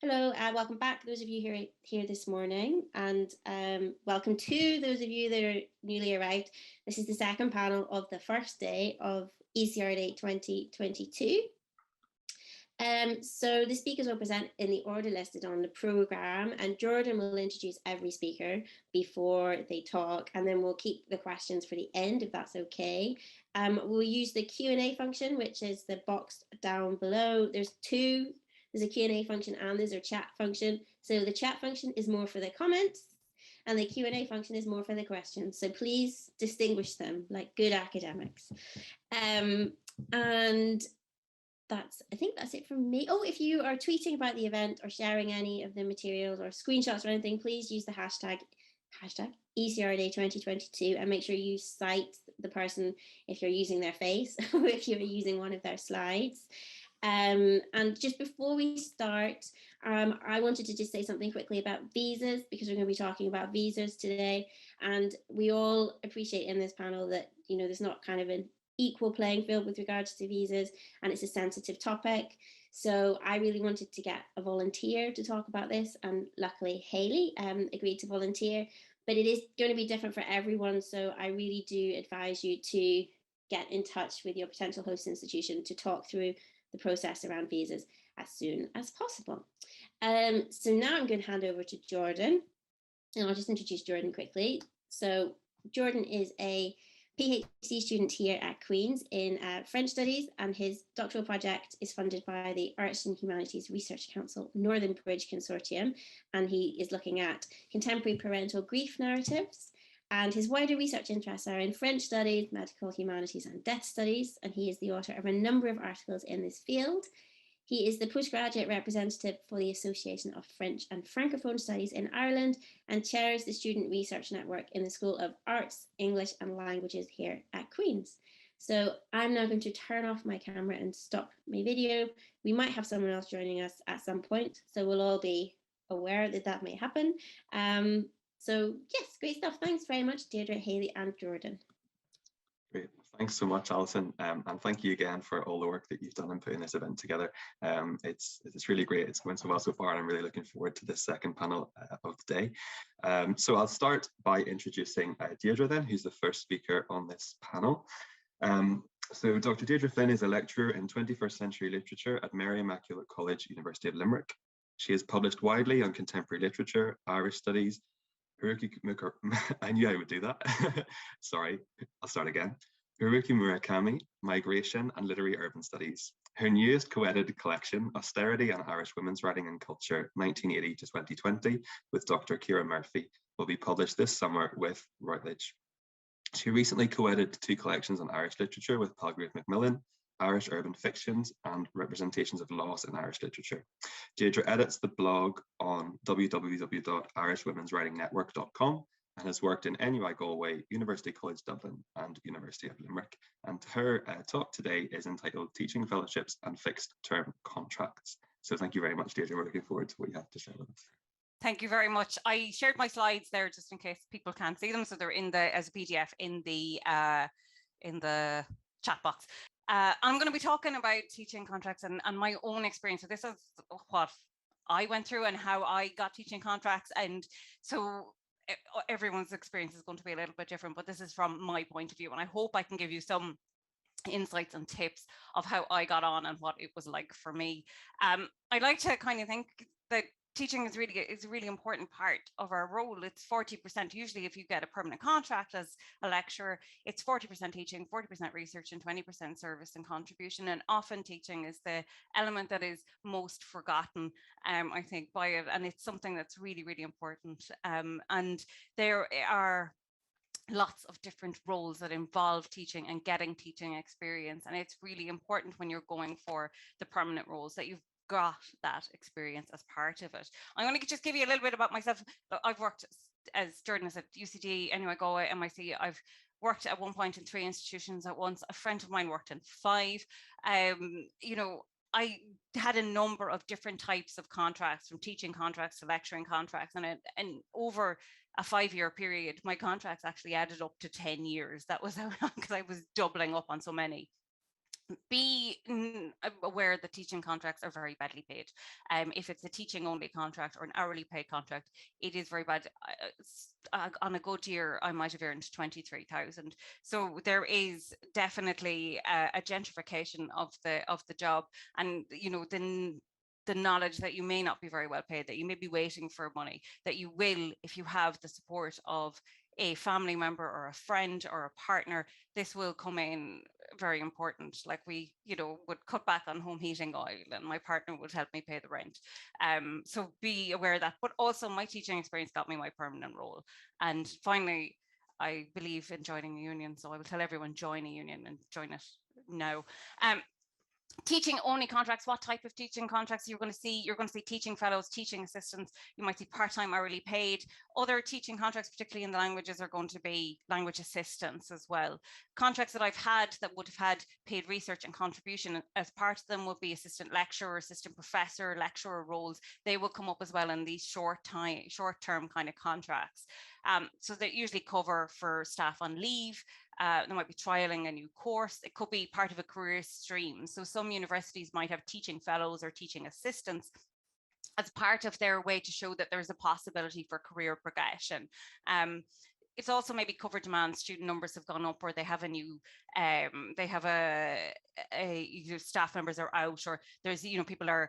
Hello, welcome back, those of you here this morning, and welcome to those of you that are newly arrived. This is the second panel of the first day of ECR Day 2022. So the speakers will present in the order listed on the programme, and Jordan will introduce every speaker before they talk, and then we'll keep the questions for the end, if that's okay. We'll use the Q&A function, which is the box down below. There's a Q&A function and there's a chat function. So the chat function is more for the comments and the Q&A function is more for the questions. So please distinguish them like good academics. And I think that's it from me. Oh, if you are tweeting about the event or sharing any of the materials or screenshots or anything, please use the hashtag ECRDay 2022 and make sure you cite the person if you're using their face or if you're using one of their slides. And just before we start, I wanted to just say something quickly about visas, because we're going to be talking about visas today. And we all appreciate in this panel that, there's not kind of an equal playing field with regards to visas, and it's a sensitive topic. So I really wanted to get a volunteer to talk about this, and luckily Hayley agreed to volunteer, but it is going to be different for everyone. So I really do advise you to get in touch with your potential host institution to talk through the process around visas as soon as possible. So now I'm going to hand over to Jordan, and I'll just introduce Jordan quickly. So Jordan is a PhD student here at Queen's in French Studies, and his doctoral project is funded by the Arts and Humanities Research Council Northern Bridge Consortium, and he is looking at contemporary parental grief narratives. And his wider research interests are in French studies, medical humanities, and death studies, and he is the author of a number of articles in this field. He is the postgraduate representative for the Association of French and Francophone Studies in Ireland and chairs the Student Research Network in the School of Arts, English and Languages here at Queen's. So I'm now going to turn off my camera and stop my video. We might have someone else joining us at some point, so we'll all be aware that may happen. So yes, great stuff. Thanks very much, Deirdre, Hayley and Jordan. Great. Thanks so much, Alison, and thank you again for all the work that you've done in putting this event together. It's really great. It's going so well so far, and I'm really looking forward to this second panel of the day. So I'll start by introducing Deirdre then, who's the first speaker on this panel. So Dr. Deirdre Flynn is a lecturer in 21st century literature at Mary Immaculate College, University of Limerick. She has published widely on contemporary literature, Irish studies, I knew I would do that. Sorry, I'll start again. Haruki Murakami, Migration and Literary Urban Studies. Her newest co-edited collection, Austerity and Irish Women's Writing and Culture, 1980 to 2020, with Dr. Ciara Murphy, will be published this summer with Routledge. She recently co-edited 2 collections on Irish literature with Palgrave Macmillan, Irish Urban Fictions and Representations of Loss in Irish Literature. Deirdre edits the blog on www.irishwomenswritingnetwork.com and has worked in NUI Galway, University College Dublin and University of Limerick. And her talk today is entitled Teaching Fellowships and Fixed Term Contracts. So thank you very much, Deirdre. We're looking forward to what you have to share with us. Thank you very much. I shared my slides there just in case people can't see them. So they're as a PDF in the chat box. I'm going to be talking about teaching contracts and my own experience. So this is what I went through and how I got teaching contracts. And so everyone's experience is going to be a little bit different, but this is from my point of view. And I hope I can give you some insights and tips of how I got on and what it was like for me. I like to kind of think that teaching is a really important part of our role. It's 40%. Usually if you get a permanent contract as a lecturer, it's 40% teaching, 40% research and 20% service and contribution. And often teaching is the element that is most forgotten, I think, by it. And it's something that's really, really important. And there are lots of different roles that involve teaching and getting teaching experience. And it's really important when you're going for the permanent roles that you've got that experience as part of it. I'm going to just give you a little bit about myself. I've worked, as Jordan said, UCD, NUI Galway, MIC. I've worked at one point in 3 institutions at once. A friend of mine worked in 5. I had a number of different types of contracts, from teaching contracts to lecturing contracts, and over a 5-year period, my contracts actually added up to 10 years. That was how long, because I was doubling up on so many. Be aware that teaching contracts are very badly paid. If it's a teaching only contract or an hourly paid contract, it is very bad. On a good year, I might have earned 23,000. So there is definitely a gentrification of the job, and the knowledge that you may not be very well paid, that you may be waiting for money, that you will, if you have the support of a family member or a friend or a partner, this will come in very important. Like we, would cut back on home heating oil, and my partner would help me pay the rent. So be aware of that. But also, my teaching experience got me my permanent role. And finally, I believe in joining a union, so I will tell everyone, join a union and join it now. Teaching only contracts, what type of teaching contracts you're going to see? You're going to see teaching fellows, teaching assistants. You might see part-time hourly paid. Other teaching contracts, particularly in the languages, are going to be language assistants as well. Contracts that I've had that would have had paid research and contribution as part of them would be assistant lecturer, assistant professor, lecturer roles. They will come up as well in these short-term kind of contracts. So they usually cover for staff on leave. There might be trialing a new course. It could be part of a career stream. So some universities might have teaching fellows or teaching assistants as part of their way to show that there's a possibility for career progression. It's also maybe cover demand. Student numbers have gone up, or they have a new, they have staff members are out, or there's, people are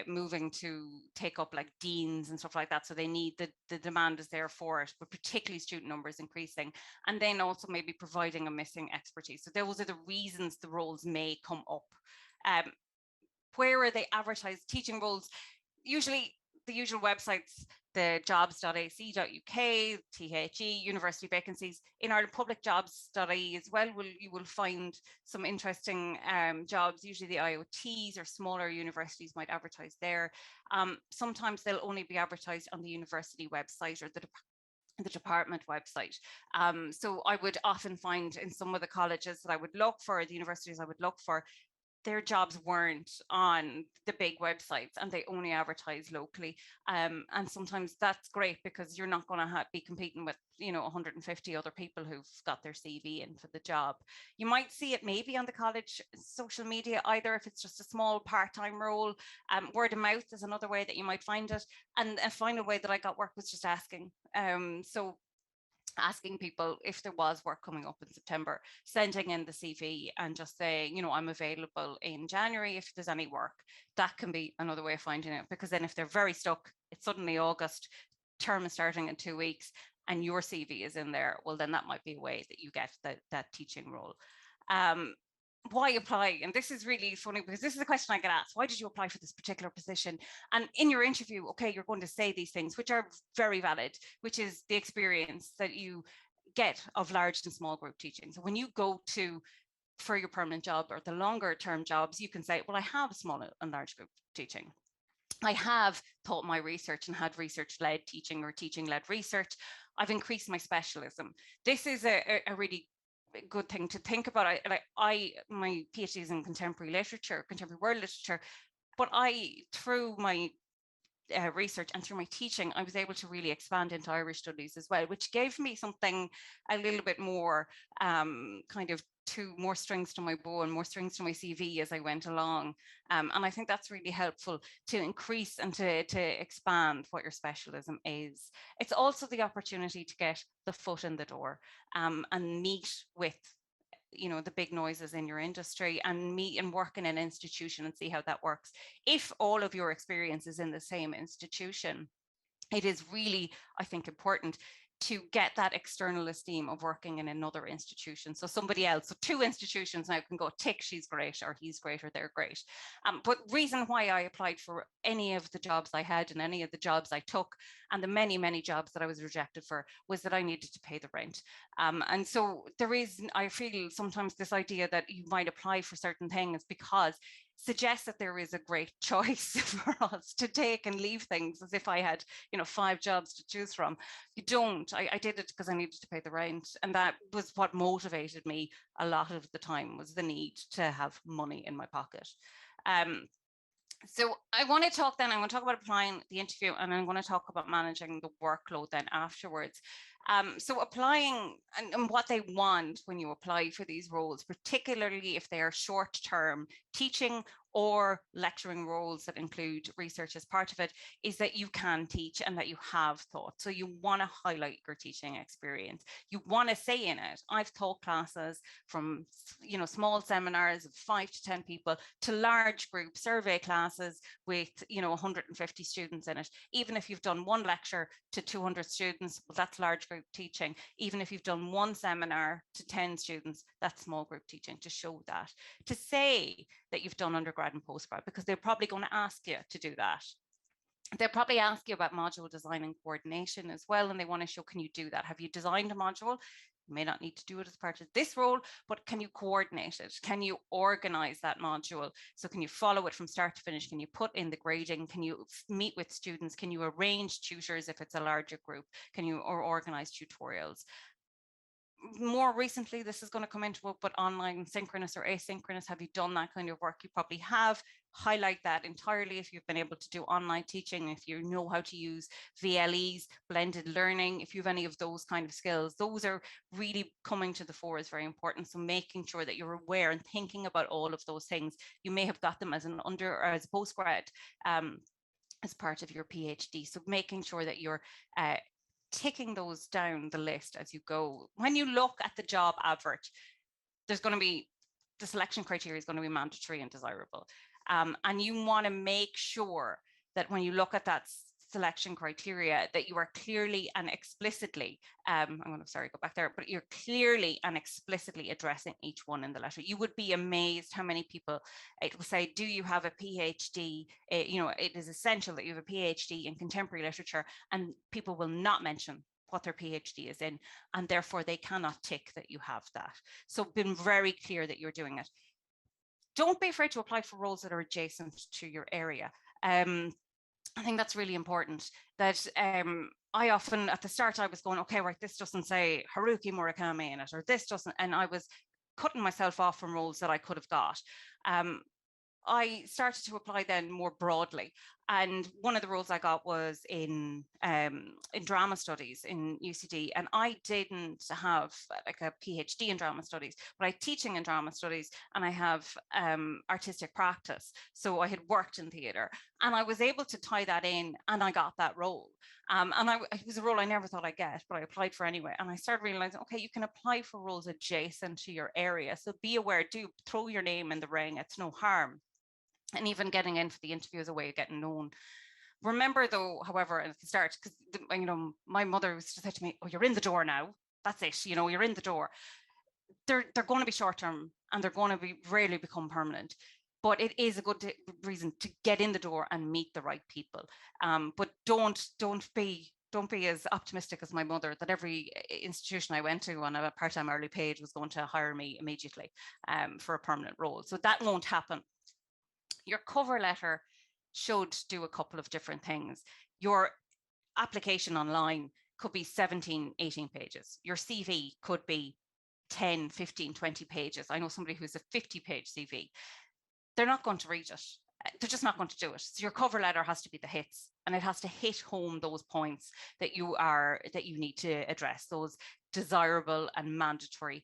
moving to take up like deans and stuff like that. So they need the demand is there for it, but particularly student numbers increasing. And then also maybe providing a missing expertise. So those are the reasons the roles may come up. Where are they advertised? Teaching roles, usually the usual websites, the jobs.ac.uk, THE, university vacancies. In Ireland, publicjobs.ie as well, you will find some interesting jobs. Usually the IOTs or smaller universities might advertise there. Sometimes they'll only be advertised on the university website or the department website. So I would often find in some of the colleges that I would look for, the universities I would look for, their jobs weren't on the big websites and they only advertise locally. And sometimes that's great because you're not going to be competing with, 150 other people who've got their CV in for the job. You might see it maybe on the college social media, either if it's just a small part-time role. Word of mouth is another way that you might find it. And a final way that I got work was just asking. So asking people if there was work coming up in September, sending in the CV and just saying, I'm available in January if there's any work. That can be another way of finding it, because then if they're very stuck, it's suddenly August, term is starting in 2 weeks and your CV is in there, well, then that might be a way that you get that teaching role. Why apply? And this is really funny because this is a question I get asked. Why did you apply for this particular position? And in your interview, okay, you're going to say these things, which are very valid, which is the experience that you get of large and small group teaching. So when you go for your permanent job or the longer term jobs, you can say, well, I have small and large group teaching. I have taught my research and had research-led teaching or teaching-led research. I've increased my specialism. This is a really good thing to think about. My PhD is in contemporary literature, contemporary world literature, but through my research and through my teaching, I was able to really expand into Irish studies as well, which gave me something a little bit more more strings to my bow and more strings to my CV as I went along. And I think that's really helpful to increase and to expand what your specialism is. It's also the opportunity to get the foot in the door and meet with the big noises in your industry and meet and work in an institution and see how that works. If all of your experience is in the same institution, it is really, I think, important to get that external esteem of working in another institution. So somebody else, so two institutions now can go, tick, she's great, or he's great, or they're great. But reason why I applied for any of the jobs I had and any of the jobs I took and the many, many jobs that I was rejected for was that I needed to pay the rent. And so I feel sometimes this idea that you might apply for certain things because suggests that there is a great choice for us to take and leave things as if I had, 5 jobs to choose from. You don't. I did it because I needed to pay the rent. And that was what motivated me a lot of the time, was the need to have money in my pocket. So I want to talk about applying the interview, and I'm going to talk about managing the workload then afterwards. So applying and what they want when you apply for these roles, particularly if they are short-term teaching or lecturing roles that include research as part of it, is that you can teach and that you have taught. So you want to highlight your teaching experience. You want to say in it, I've taught classes from, small seminars of 5 to 10 people to large group survey classes with, 150 students in it. Even if you've done one lecture to 200 students, well, that's large group teaching. Even if you've done one seminar to 10 students, that's small group teaching, to show that. To say that you've done undergrad and postgrad, because they're probably going to ask you to do that. They'll probably ask you about module design and coordination as well, and they want to show, can you do that? Have you designed a module? You may not need to do it as part of this role, but can you coordinate it? Can you organize that module? So can you follow it from start to finish? Can you put in the grading? Can you meet with students? Can you arrange tutors if it's a larger group? Can you organize tutorials? More recently, this is going to come into it, but online, synchronous or asynchronous, have you done that kind of work? You probably have. Highlight that entirely if you've been able to do online teaching, if you know how to use VLEs, blended learning, if you have any of those kind of skills, those are really coming to the fore, is very important. So making sure that you're aware and thinking about all of those things. You may have got them as an under or as postgrad as part of your PhD. So making sure that you're ticking those down the list as you go. When you look at the job advert, there's going to be, the selection criteria is going to be mandatory and desirable. And you want to make sure that when you look at that selection criteria, that you are clearly and explicitly, I'm going to, go back there, but you're clearly and explicitly addressing each one in the letter. You would be amazed how many people, it will say, do you have a PhD? It is essential that you have a PhD in contemporary literature, and people will not mention what their PhD is in, and therefore they cannot tick that you have that. So been very clear that you're doing it. Don't be afraid to apply for roles that are adjacent to your area. I think that's really important. That I often, at the start, I was going, okay, right, this doesn't say Haruki Murakami in it, or this doesn't, and I was cutting myself off from roles that I could have got. I started to apply then more broadly. And one of the roles I got was in drama studies in UCD. And I didn't have like a PhD in drama studies, but I teaching in drama studies, and I have artistic practice. So I had worked in theatre, and I was able to tie that in, and I got that role. And it was a role I never thought I'd get, but I applied for anyway. And I started realizing, okay, you can apply for roles adjacent to your area. So be aware, do throw your name in the ring. It's no harm. And even getting in for the interview is a way of getting known. Remember though, however, at the start, because my mother used to say to me, oh, you're in the door now. That's it, you're in the door. They're going to be short-term, and they're going to rarely become permanent. But it is a good reason to get in the door and meet the right people. But don't be as optimistic as my mother that every institution I went to on a part-time hourly paid was going to hire me immediately for a permanent role. So that won't happen. Your cover letter should do a couple of different things. Your application online could be 17, 18 pages. Your CV could be 10, 15, 20 pages. I know somebody who's a 50-page CV. They're not going to read it. They're just not going to do it. So your cover letter has to be the hits, and it has to hit home those points that you need to address, those desirable and mandatory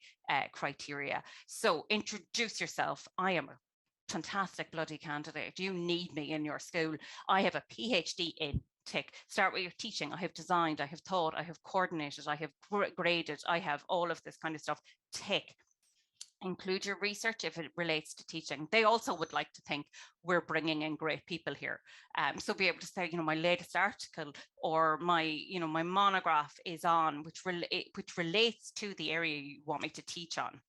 criteria. So introduce yourself. I am a fantastic bloody candidate. You need me in your school. I have a PhD in tick. Start with your teaching. I have designed, I have taught, I have coordinated, I have graded, I have all of this kind of stuff. Tick. Include your research if it relates to teaching. They also would like to think we're bringing in great people here. So be able to say, my latest article or my monograph is on, which relates to the area you want me to teach on.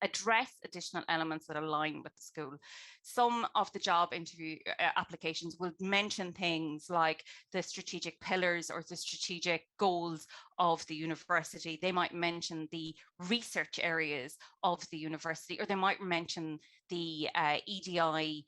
Address additional elements that align with the school. Some of the job interview applications will mention things like the strategic pillars or the strategic goals of the university. They might mention the research areas of the university, or they might mention the EDI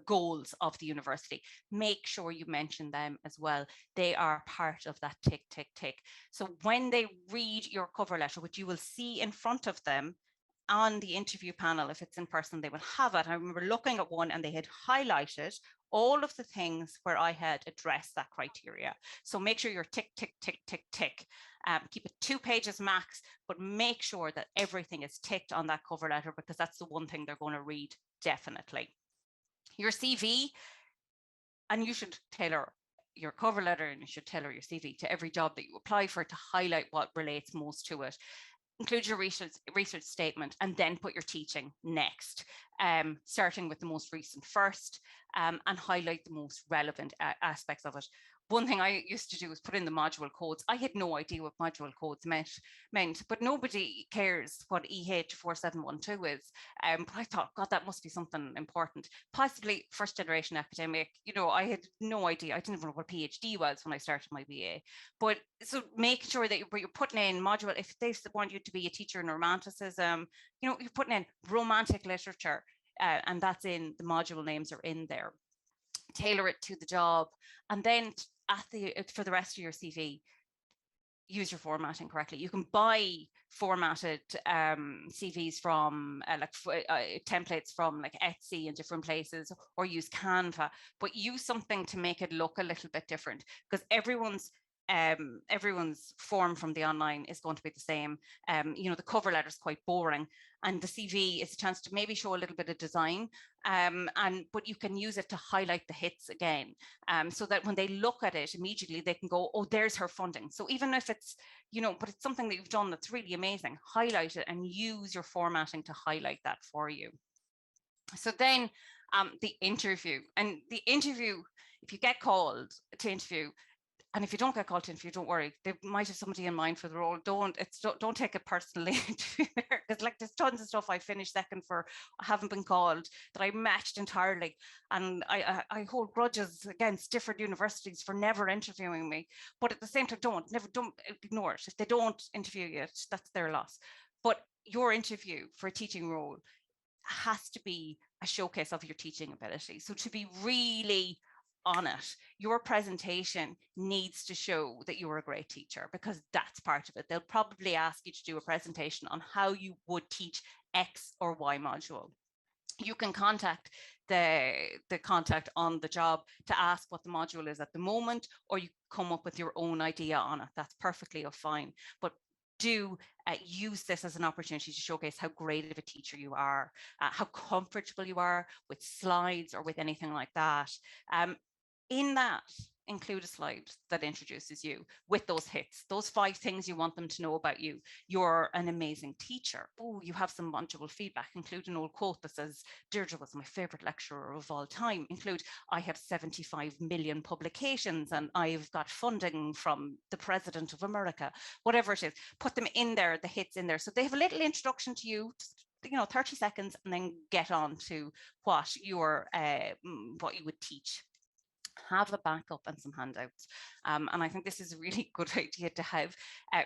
goals of the university. Make sure you mention them as well. They are part of that tick, tick, tick. So when they read your cover letter, which you will see in front of them on the interview panel, if it's in person, they will have it. I remember looking at one and they had highlighted all of the things where I had addressed that criteria. So make sure you're tick, tick, tick, tick, tick. Keep it 2 pages max, but make sure that everything is ticked on that cover letter, because that's the one thing they're going to read, definitely. Your CV, and you should tailor your cover letter and you should tailor your CV to every job that you apply for to highlight what relates most to it. Include your research statement and then put your teaching next, starting with the most recent first, and highlight the most relevant aspects of it. One thing I used to do was put in the module codes. I had no idea what module codes meant, but nobody cares what EH4712 is. But I thought, God, that must be something important. Possibly first generation academic, you know, I had no idea. I didn't even know what PhD was when I started my BA. But so make sure that you're putting in module, if they want you to be a teacher in romanticism, you know, you're putting in romantic literature, and that's in the module names are in there. Tailor it to the job, and then for the rest of your CV, use your formatting correctly. You can buy formatted CVs from templates from like Etsy and different places, or use Canva, but use something to make it look a little bit different, because everyone's form from the online is going to be the same. You know, the cover letter is quite boring, and the CV is a chance to maybe show a little bit of design, but you can use it to highlight the hits again, so that when they look at it immediately, they can go, oh, there's her funding. So even if it's, you know, but it's something that you've done that's really amazing, highlight it and use your formatting to highlight that for you. So then the interview, if you get called to interview, and if you don't get called to interview, don't worry. They might have somebody in mind for the role. Don't take it personally, because like there's tons of stuff I finished second for, I haven't been called, that I matched entirely, and I hold grudges against different universities for never interviewing me. But at the same time, don't ignore it. If they don't interview you, that's their loss. But your interview for a teaching role has to be a showcase of your teaching ability. So to be really on it, your presentation needs to show that you're a great teacher, because that's part of it. They'll probably ask you to do a presentation on how you would teach X or Y module. You can contact the contact on the job to ask what the module is at the moment, or you come up with your own idea on it. That's perfectly fine. But do use this as an opportunity to showcase how great of a teacher you are, how comfortable you are with slides or with anything like that. In that, include a slide that introduces you with those hits, those 5 things you want them to know about you. You're an amazing teacher. Oh, you have some bunchable feedback. Include an old quote that says, Deirdre was my favorite lecturer of all time. Include, I have 75 million publications and I've got funding from the President of America. Whatever it is, put them in there, the hits in there. So they have a little introduction to you, you know, 30 seconds, and then get on to what you would teach. Have a backup and some handouts. And I think this is a really good idea to have,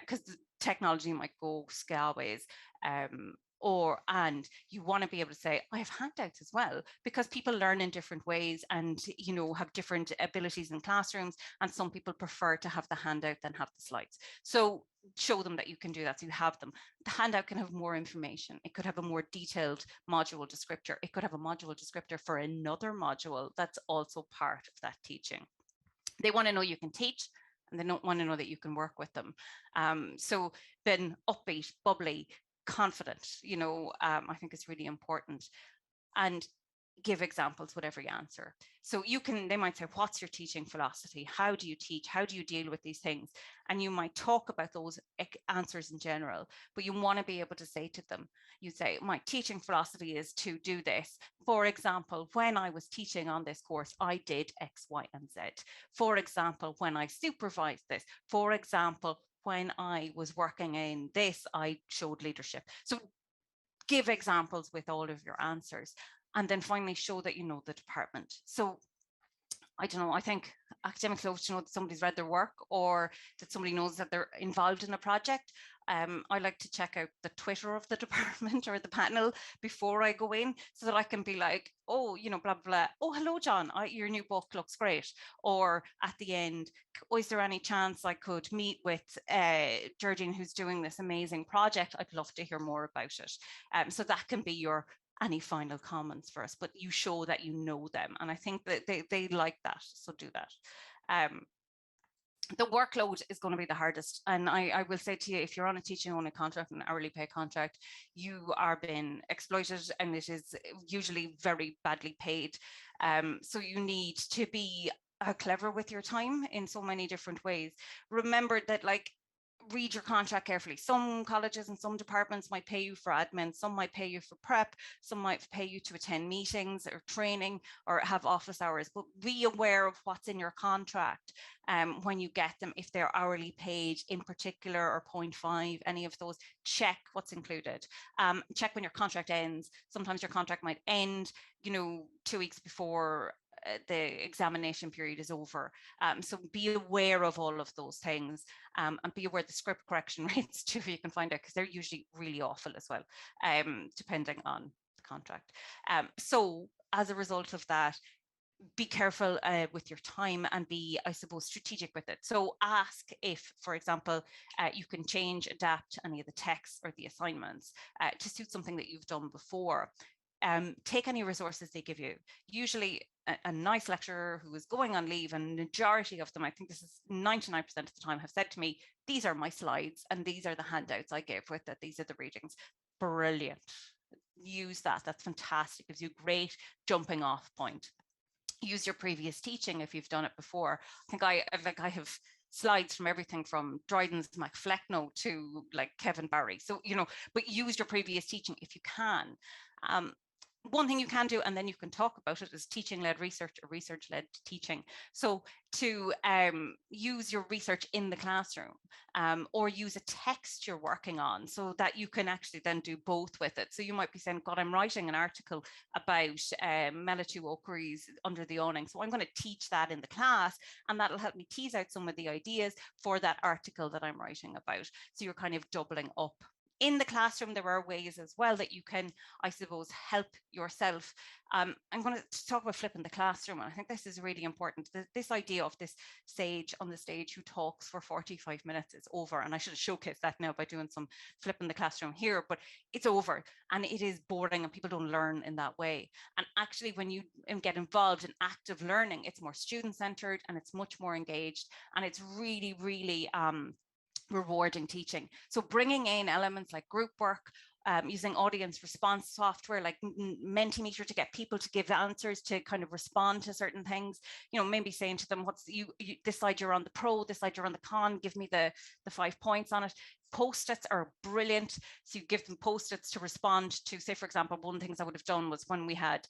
because the technology might go skyways, and you want to be able to say, I have handouts as well, because people learn in different ways and, you know, have different abilities in classrooms, and some people prefer to have the handout than have the slides. So show them that you can do that, so you have them. The handout can have more information. It could have a more detailed module descriptor. It could have a module descriptor for another module that's also part of that teaching. They want to know you can teach, and they don't want to know that you can work with them. So then upbeat, bubbly, confident, you know, I think it's really important. And give examples with every answer. So they might say, what's your teaching philosophy? How do you teach? How do you deal with these things? And you might talk about those answers in general, but you want to be able to say to them, you say, my teaching philosophy is to do this. For example, when I was teaching on this course, I did X, Y, and Z. For example, when I supervised this. For example, when I was working in this, I showed leadership. So give examples with all of your answers. And then finally show that you know the department. So I don't know, I think academics love to know that somebody's read their work, or that somebody knows that they're involved in a project. I like to check out the Twitter of the department or the panel before I go in, so that I can be like, oh, you know, blah, blah. Oh, hello, John, your new book looks great. Or at the end, oh, is there any chance I could meet with Georgine, who's doing this amazing project? I'd love to hear more about it. So that can be your any final comments for us, but you show that you know them. And I think that they like that, so do that. The workload is going to be the hardest. And I will say to you, if you're on a teaching only contract, an hourly pay contract, you are being exploited, and it is usually very badly paid. So you need to be clever with your time in so many different ways. Remember that, like, read your contract carefully. Some colleges and some departments might pay you for admin, some might pay you for prep, some might pay you to attend meetings or training or have office hours, but be aware of what's in your contract when you get them. If they're hourly paid in particular, or 0.5, any of those, check what's included. Check when your contract ends. Sometimes your contract might end, you know, 2 weeks before the examination period is over. So be aware of all of those things, and be aware of the script correction rates too, if you can find out, because they're usually really awful as well, depending on the contract. So as a result of that, be careful with your time, and be, I suppose, strategic with it. So ask if, for example, you can change, adapt any of the texts or the assignments to suit something that you've done before. Take any resources they give you. Usually a nice lecturer who is going on leave, and majority of them, I think this is 99% of the time, have said to me, these are my slides and these are the handouts I gave with it. These are the readings. Brilliant. Use that. That's fantastic. Gives you a great jumping off point. Use your previous teaching if you've done it before. I think I have slides from everything from Dryden's MacFlecknoe to like Kevin Barry. So, you know, but use your previous teaching if you can. One thing you can do, and then you can talk about it, is teaching-led research or research-led teaching. So to use your research in the classroom, or use a text you're working on, so that you can actually then do both with it. So you might be saying, God, I'm writing an article about Melatu Okri's Under the Awning, so I'm going to teach that in the class, and that'll help me tease out some of the ideas for that article that I'm writing about. So you're kind of doubling up. In the classroom, there are ways as well that you can, I suppose, help yourself. I'm going to talk about flipping the classroom, and I think this is really important. This idea of this sage on the stage who talks for 45 minutes is over, and I should have showcased that now by doing some flipping the classroom here, but it's over, and it is boring, and people don't learn in that way. And actually, when you get involved in active learning, it's more student-centered, and it's much more engaged, and it's really, really rewarding teaching. So bringing in elements like group work, using audience response software like Mentimeter to get people to give answers, to kind of respond to certain things, you know, maybe saying to them, what's you this side you're on the pro, this side you're on the con, give me the 5 points on it. Post-its are brilliant. So you give them post-its to respond to, say, for example, one of the things I would have done was when we had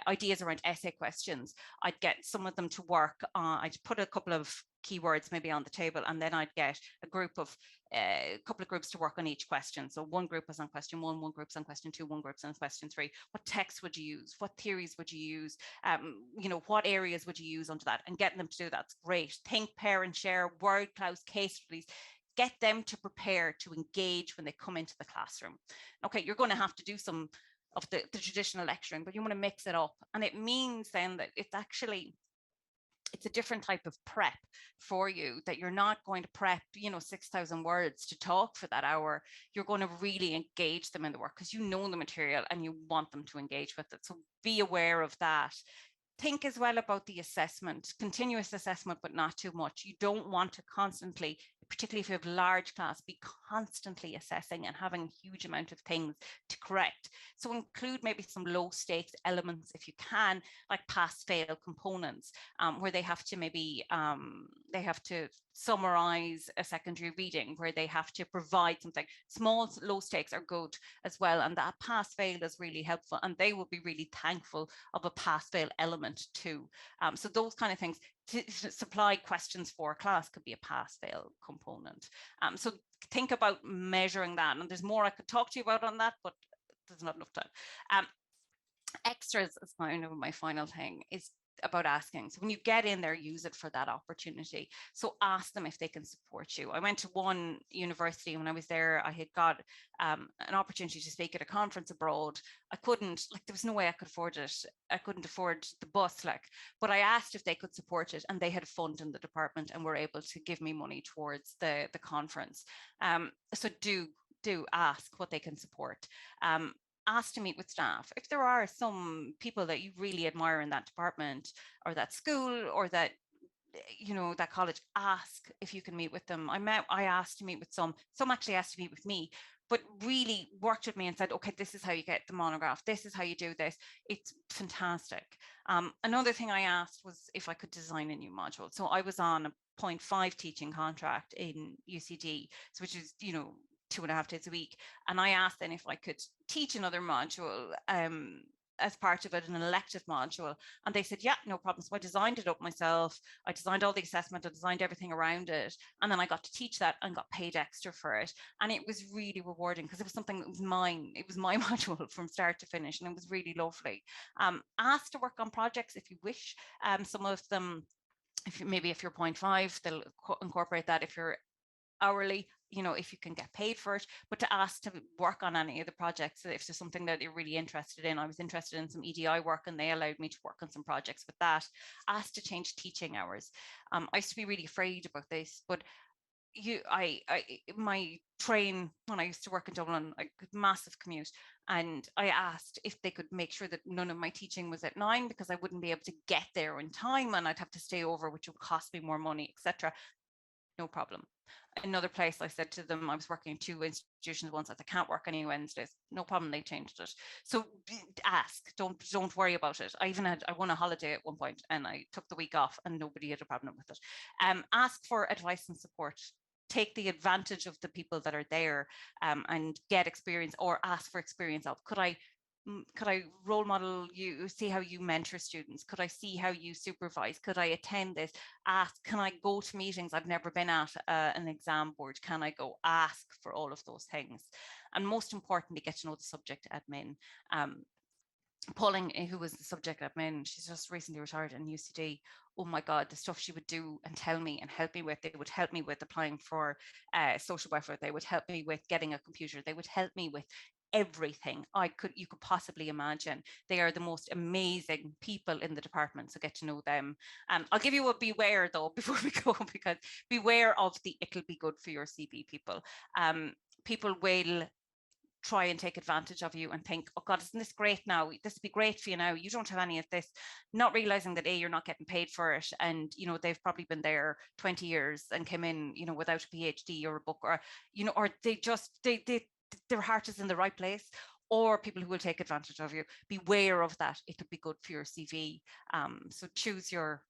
ideas around essay questions, I'd get some of them to work. I'd put a couple of keywords maybe on the table, and then I'd get a couple of groups to work on each question. So one group was on question 1, one group's on question 2, one group's on question 3. What text would you use? What theories would you use? You know, what areas would you use under that? And getting them to do that's great. Think, pair and share, word clouds, case studies. Get them to prepare to engage when they come into the classroom. Okay, you're going to have to do some of the traditional lecturing, but you want to mix it up. And it means then that it's a different type of prep for you, that you're not going to prep, you know, 6,000 words to talk for that hour. You're going to really engage them in the work because you know the material and you want them to engage with it. So be aware of that. Think as well about the assessment, continuous assessment, but not too much. You don't want to constantly, particularly if you have large class, be constantly assessing and having a huge amount of things to correct. So include maybe some low stakes elements if you can, like pass fail components, where they have to maybe, they have to summarize a secondary reading, where they have to provide something. Small low stakes are good as well, and that pass fail is really helpful, and they will be really thankful of a pass fail element too. So those kind of things, to supply questions for a class could be a pass fail component. So think about measuring that, and there's more I could talk to you about on that, but there's not enough time. Extras is kind of my final thing, is about asking. So when you get in there, use it for that opportunity. So ask them if they can support you. I went to one university when I was there. I had got an opportunity to speak at a conference abroad. I couldn't, like, there was no way I could afford it. I couldn't afford the bus, like, but I asked if they could support it, and they had a fund in the department and were able to give me money towards the conference. So do ask what they can support. Ask to meet with staff. If there are some people that you really admire in that department or that school or that, you know, that college, ask if you can meet with them. I asked to meet with some actually asked to meet with me, but really worked with me and said, okay, this is how you get the monograph. This is how you do this. It's fantastic. Another thing I asked was if I could design a new module. So I was on a 0.5 teaching contract in UCD, which is, you know, 2.5 days a week. And I asked then if I could teach another module as part of it, an elective module. And they said, yeah, no problem. So I designed it up myself. I designed all the assessment. I designed everything around it. And then I got to teach that and got paid extra for it. And it was really rewarding because it was something that was mine. It was my module from start to finish. And it was really lovely. Ask to work on projects if you wish. Some of them, if you're 0.5, they'll incorporate that. If you're hourly, you know, if you can get paid for it, but to ask to work on any of the projects if there's something that you're really interested in. I was interested in some EDI work and they allowed me to work on some projects with that. Ask to change teaching hours. I used to be really afraid about this, but my train, when I used to work in Dublin, I could massive commute, and I asked if they could make sure that none of my teaching was at 9 because I wouldn't be able to get there in time and I'd have to stay over, which would cost me more money, etc. No problem. Another place, I said to them, I was working in 2 institutions once, I can't work any Wednesdays. No problem, they changed it. So ask, don't worry about it. I won a holiday at one point and I took the week off and nobody had a problem with it. Ask for advice and support. Take the advantage of the people that are there and get experience, or ask for experience of, could I role model you, see how you mentor students? Could I see how you supervise? Could I attend this? Ask, can I go to meetings I've never been at, an exam board? Can I go? Ask for all of those things. And most importantly, get to know the subject admin. Pauline, who was the subject admin, she's just recently retired in UCD. Oh my God, the stuff she would do and tell me and help me with. They would help me with applying for social welfare. They would help me with getting a computer. They would help me with everything you could possibly imagine. They are the most amazing people in the department, so get to know them. I'll give you a beware though before we go, because beware of the it'll be good for your CV people. People will try and take advantage of you and think, oh God, isn't this great now? This would be great for you now. You don't have any of this, not realizing that you're not getting paid for it. And, you know, they've probably been there 20 years and came in, you know, without a PhD or a book, or, you know, or their heart is in the right place. Or people who will take advantage of you. Beware of that. It could be good for your CV. So choose your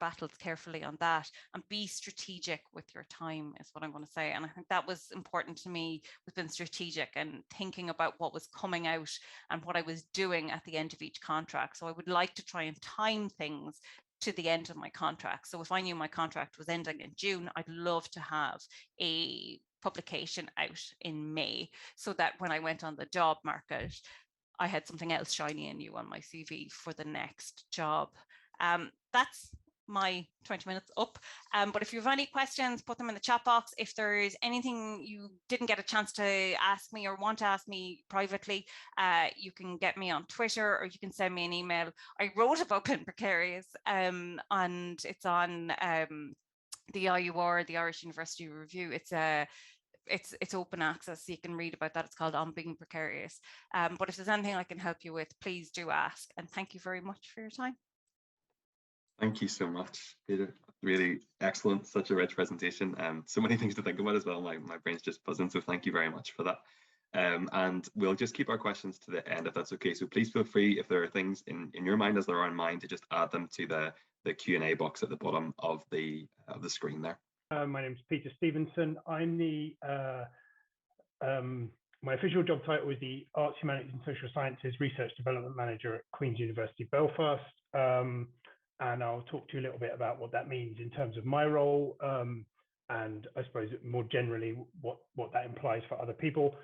battles carefully on that, and be strategic with your time is what I'm going to say. And I think that was important to me, was being strategic and thinking about what was coming out and what I was doing at the end of each contract. So I would like to try and time things to the end of my contract. So if I knew my contract was ending in June, I'd love to have a publication out in May, so that when I went on the job market, I had something else shiny and new on my CV for the next job. That's my 20 minutes up. But if you have any questions, put them in the chat box. If there's anything you didn't get a chance to ask me or want to ask me privately, you can get me on Twitter or you can send me an email. I wrote about being precarious and it's on the IUR, the Irish University Review. It's open access, so you can read about that. It's called On Being Precarious. But if there's anything I can help you with, please do ask. And thank you very much for your time. Thank you so much, Peter. Really excellent, such a rich presentation, and so many things to think about as well. My brain's just buzzing, so thank you very much for that. And we'll just keep our questions to the end if that's okay. So please feel free, if there are things in your mind as there are in mine, to just add them to the Q&A box at the bottom of the screen there. My name is Peter Stevenson. I'm the my official job title is the Arts, Humanities and Social Sciences Research Development Manager at Queen's University Belfast. And I'll talk to you a little bit about what that means in terms of my role, and I suppose more generally what that implies for other people.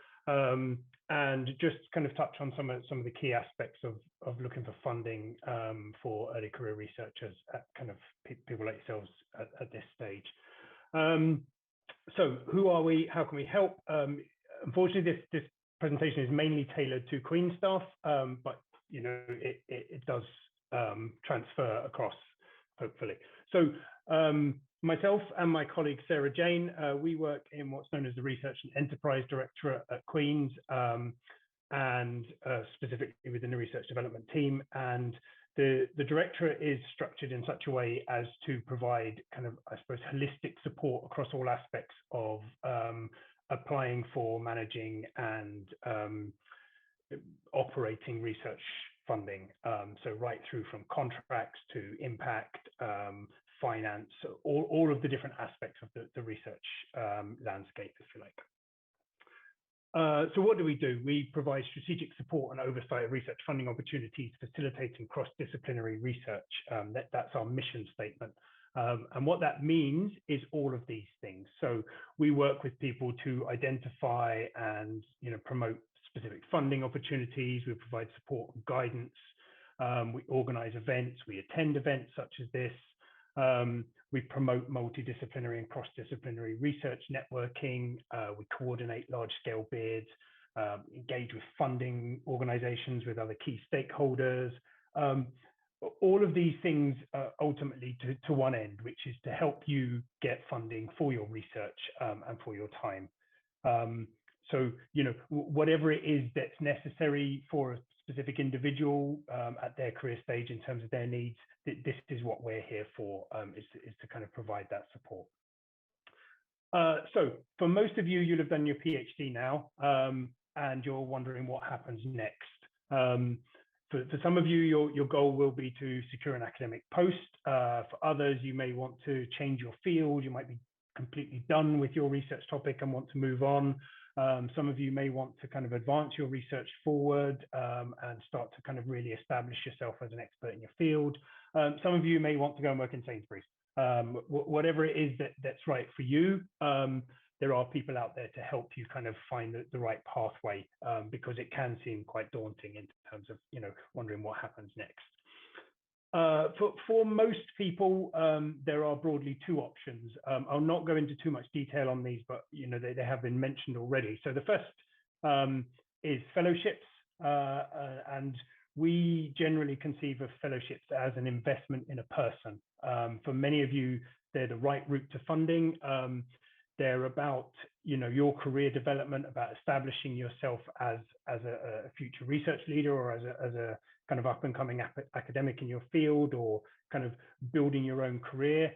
and just kind of touch on some of the key aspects of looking for funding for early career researchers at kind of people like yourselves at this stage. So who are we? How can we help? Unfortunately, this presentation is mainly tailored to Queen's staff, but you know it does transfer across, hopefully. So myself and my colleague Sarah Jane, we work in what's known as the Research and Enterprise Directorate at Queen's, and specifically within the research development team. And the directorate is structured in such a way as to provide kind of, I suppose, holistic support across all aspects of applying for, managing, and operating research funding. So right through from contracts to impact, finance, all of the different aspects of the research landscape, if you like. So what do? We provide strategic support and oversight of research funding opportunities, facilitating cross-disciplinary research. That's our mission statement. And what that means is all of these things. So we work with people to identify and promote specific funding opportunities. We provide support and guidance. We organize events. We attend events such as this. We promote multidisciplinary and cross-disciplinary research networking. We coordinate large-scale bids, engage with funding organizations, with other key stakeholders. All of these things ultimately to one end, which is to help you get funding for your research and for your time. So, whatever it is that's necessary for a specific individual at their career stage in terms of their needs, this is what we're here for, is to kind of provide that support. So for most of you, you'll have done your PhD now, and you're wondering what happens next. For some of you, your goal will be to secure an academic post. For others, you may want to change your field. You might be completely done with your research topic and want to move on. Some of you may want to kind of advance your research forward and start to kind of really establish yourself as an expert in your field. Some of you may want to go and work in Sainsbury's. Whatever it is that's right for you, there are people out there to help you kind of find the right pathway, because it can seem quite daunting in terms of wondering what happens next. For most people, there are broadly two options. I'll not go into too much detail on these, but they have been mentioned already. So the first is fellowships, and we generally conceive of fellowships as an investment in a person. For many of you, they're the right route to funding. They're about your career development, about establishing yourself as a future research leader, or as a kind of up and coming academic in your field, or kind of building your own career.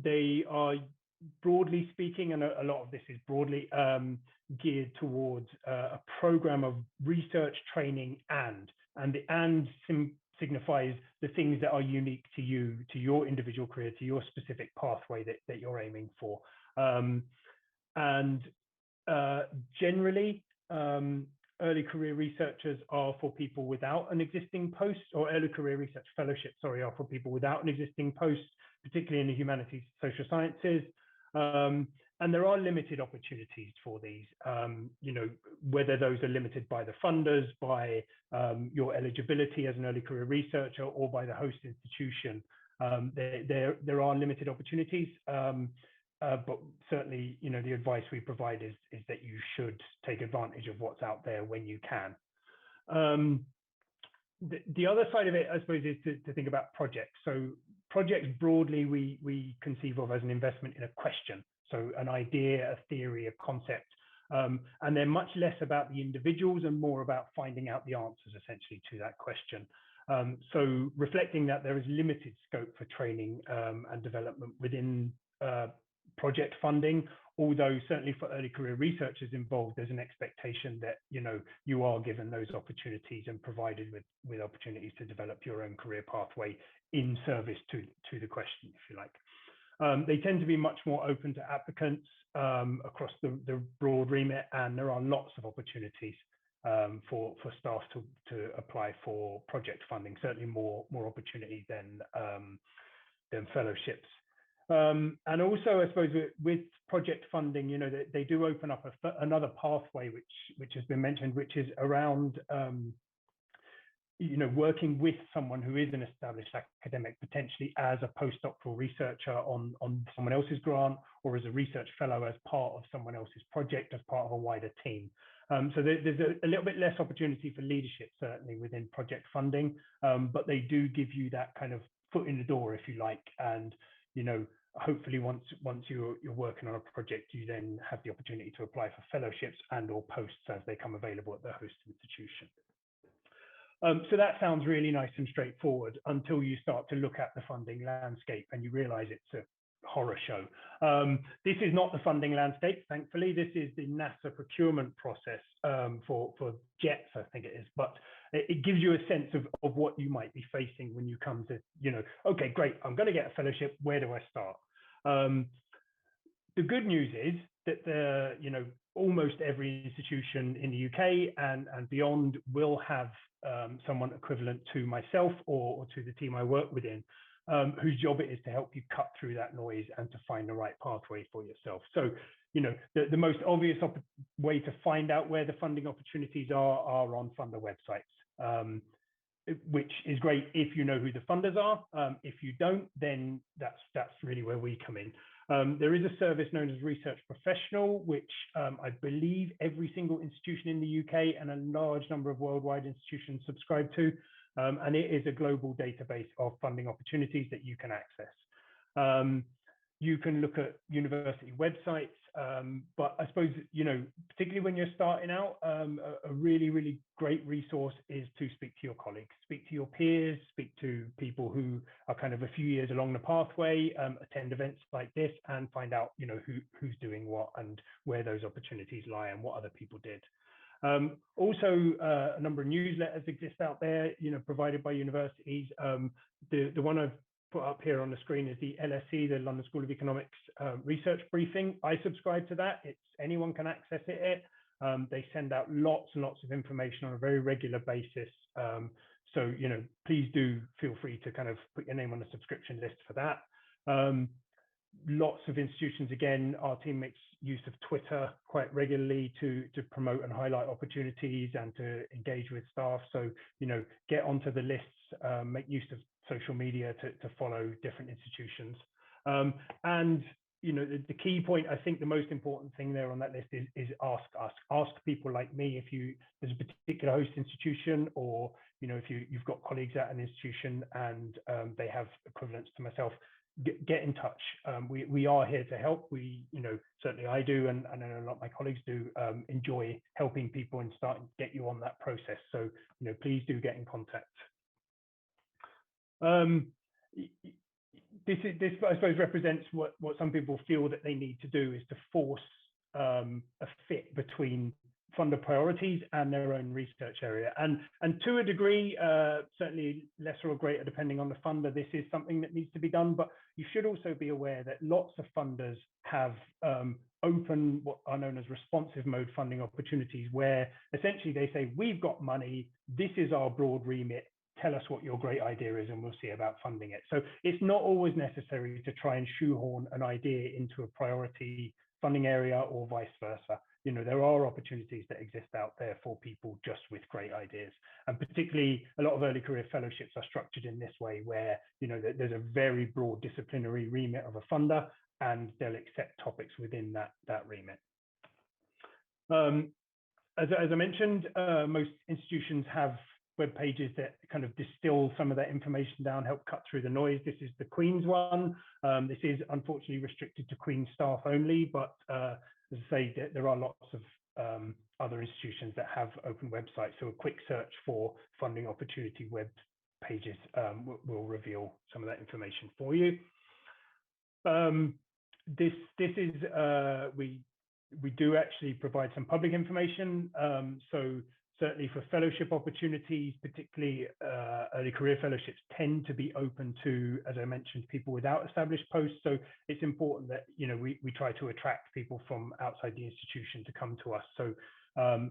They are, broadly speaking, and a lot of this is broadly geared towards a program of research, training, and the signifies the things that are unique to you, to your individual career, to your specific pathway that you're aiming for. Generally, early career researchers are for people without an existing post, or early career research fellowships, sorry, are for people without an existing post, particularly in the humanities, social sciences. And there are limited opportunities for these, whether those are limited by the funders, by your eligibility as an early career researcher, or by the host institution. There are limited opportunities, but certainly, the advice we provide is that you should take advantage of what's out there when you can. The other side of it, I suppose, is to think about projects. So projects broadly, we conceive of as an investment in a question. So an idea, a theory, a concept, and they're much less about the individuals and more about finding out the answers essentially to that question. So reflecting that there is limited scope for training and development within project funding, although certainly for early career researchers involved, there's an expectation that you are given those opportunities and provided with opportunities to develop your own career pathway in service to the question, if you like. They tend to be much more open to applicants across the broad remit, and there are lots of opportunities for staff to apply for project funding. Certainly more opportunity than fellowships. And also, I suppose with project funding, you know, they do open up another pathway, which has been mentioned, which is around, you know, working with someone who is an established academic, potentially as a postdoctoral researcher on someone else's grant, or as a research fellow as part of someone else's project, as part of a wider team. So there's a little bit less opportunity for leadership, certainly within project funding, but they do give you that kind of foot in the door, if you like. And, you know, hopefully once you're working on a project, you then have the opportunity to apply for fellowships and or posts as they come available at the host institution. So that sounds really nice and straightforward until you start to look at the funding landscape and you realize it's a horror show. This is not the funding landscape, thankfully. This is the NASA procurement process for jets, I think it is. But it gives you a sense of what you might be facing when you come to, you know, okay, great, I'm going to get a fellowship. Where do I start? The good news is that you know, almost every institution in the UK and beyond will have someone equivalent to myself or to the team I work within, whose job it is to help you cut through that noise and to find the right pathway for yourself. So, you know, the most obvious way to find out where the funding opportunities are on funder websites, which is great if you know who the funders are. If you don't, then that's really where we come in. There is a service known as Research Professional, which I believe every single institution in the UK and a large number of worldwide institutions subscribe to. And it is a global database of funding opportunities that you can access. You can look at university websites, but I suppose, you know, particularly when you're starting out, a really, really great resource is to speak to your colleagues, speak to your peers, speak to people who are kind of a few years along the pathway, attend events like this and find out, you know, who's doing what and where those opportunities lie and what other people did. Also, a number of newsletters exist out there, you know, provided by universities. The one I've put up here on the screen is the LSE, the London School of Economics research briefing. I subscribe to that. Anyone can access it. They send out lots and lots of information on a very regular basis. So, you know, please do feel free to kind of put your name on the subscription list for that. Lots of institutions, again, our team makes use of Twitter quite regularly to promote and highlight opportunities and to engage with staff. So, you know, get onto the lists, make use of social media to follow different institutions. And, you know, the key point, I think the most important thing there on that list is ask people like me if there's a particular host institution, or, you know, if you've got colleagues at an institution and they have equivalents to myself, get in touch. We are here to help. You know, certainly I do, and I know a lot of my colleagues do, enjoy helping people and starting to get you on that process. So, you know, please do get in contact. This I suppose represents what some people feel that they need to do, is to force a fit between funder priorities and their own research area. And to a degree, certainly lesser or greater depending on the funder, this is something that needs to be done. But you should also be aware that lots of funders have open, what are known as responsive mode funding opportunities, where essentially they say, we've got money, this is our broad remit, tell us what your great idea is and we'll see about funding it. So it's not always necessary to try and shoehorn an idea into a priority funding area or vice versa. You know, there are opportunities that exist out there for people just with great ideas. And particularly a lot of early career fellowships are structured in this way, where, you know, there's a very broad disciplinary remit of a funder and they'll accept topics within that remit. As I mentioned, most institutions have web pages that kind of distill some of that information down, help cut through the noise. This is the Queen's one. This is unfortunately restricted to Queen's staff only, but as I say, there are lots of other institutions that have open websites. So a quick search for funding opportunity web pages will reveal some of that information for you. This is, we do actually provide some public information. So certainly for fellowship opportunities, particularly early career fellowships tend to be open to, as I mentioned, people without established posts. So it's important that, you know, we try to attract people from outside the institution to come to us. So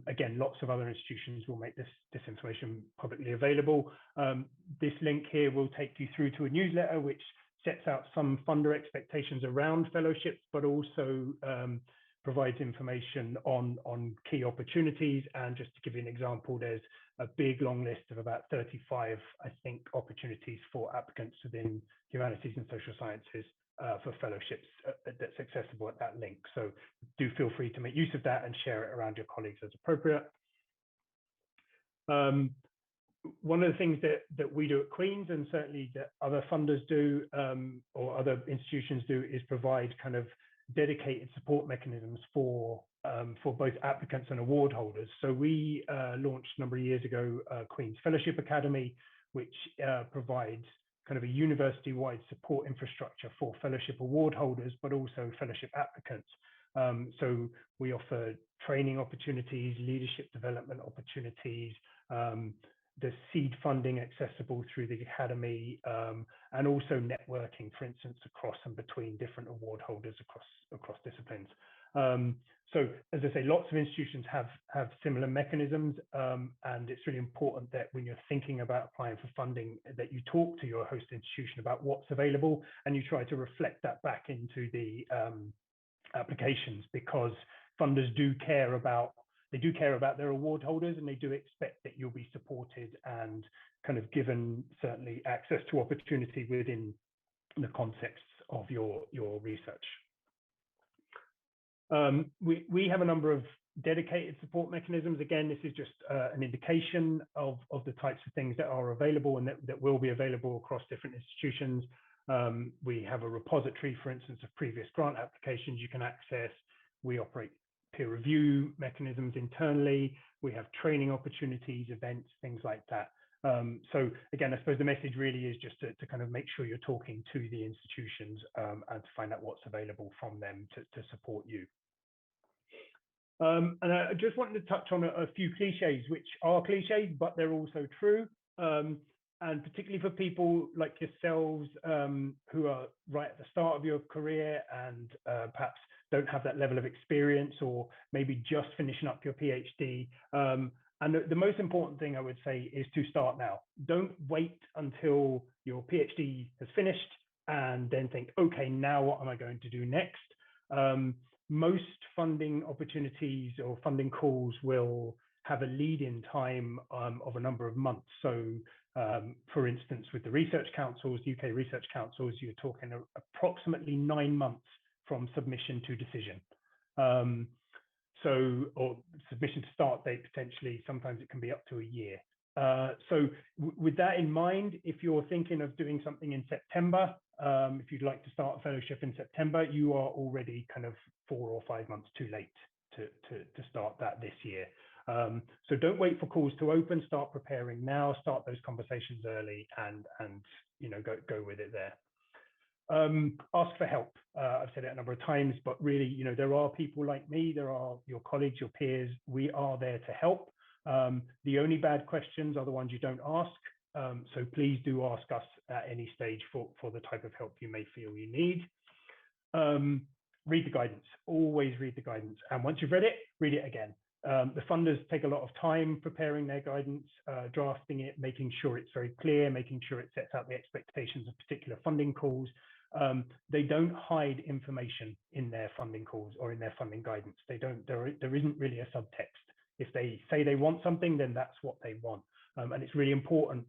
again, lots of other institutions will make this information publicly available. This link here will take you through to a newsletter, which sets out some funder expectations around fellowships, but also provides information on key opportunities. And just to give you an example, there's a big long list of about 35, I think, opportunities for applicants within humanities and social sciences for fellowships that's accessible at that link. So do feel free to make use of that and share it around your colleagues as appropriate. One of the things that we do at Queen's, and certainly that other funders do or other institutions do, is provide kind of dedicated support mechanisms for both applicants and award holders. So we launched a number of years ago Queen's Fellowship Academy, which provides kind of a university-wide support infrastructure for fellowship award holders, but also fellowship applicants. So we offer training opportunities, leadership development opportunities, the seed funding accessible through the academy, and also networking, for instance, across and between different award holders across disciplines. So as I say, lots of institutions have similar mechanisms, and it's really important that when you're thinking about applying for funding, that you talk to your host institution about what's available, and you try to reflect that back into the applications, because funders do care about their award holders, and they do expect that you'll be supported and kind of given certainly access to opportunity within the context of your research. We have a number of dedicated support mechanisms. Again, this is just an indication of the types of things that are available and that will be available across different institutions. We have a repository, for instance, of previous grant applications you can access. We operate peer review mechanisms internally. We have training opportunities, events, things like that. So again, I suppose the message really is just to kind of make sure you're talking to the institutions and to find out what's available from them to support you. And I just wanted to touch on a few cliches, which are cliches, but they're also true. And particularly for people like yourselves who are right at the start of your career and perhaps don't have that level of experience, or maybe just finishing up your PhD. And the most important thing I would say is to start now. Don't wait until your PhD has finished and then think, okay, now what am I going to do next? Most funding opportunities or funding calls will have a lead-in time of a number of months. So for instance, with the research councils, UK research councils, you're talking approximately 9 months from submission to decision. Or submission to start date, potentially, sometimes it can be up to a year. So with that in mind, if you're thinking of doing something in September, if you'd like to start a fellowship in September, you are already kind of 4 or 5 months too late to start that this year. So don't wait for calls to open, start preparing now, start those conversations early, and you know, go with it there. Ask for help. I've said it a number of times, but really, you know, there are people like me, there are your colleagues, your peers. We are there to help. The only bad questions are the ones you don't ask. So please do ask us at any stage for the type of help you may feel you need. Read the guidance. Always read the guidance. And once you've read it, read it again. The funders take a lot of time preparing their guidance, drafting it, making sure it's very clear, making sure it sets out the expectations of particular funding calls. They don't hide information in their funding calls or in their funding guidance. There isn't really a subtext. If they say they want something, then that's what they want. And it's really important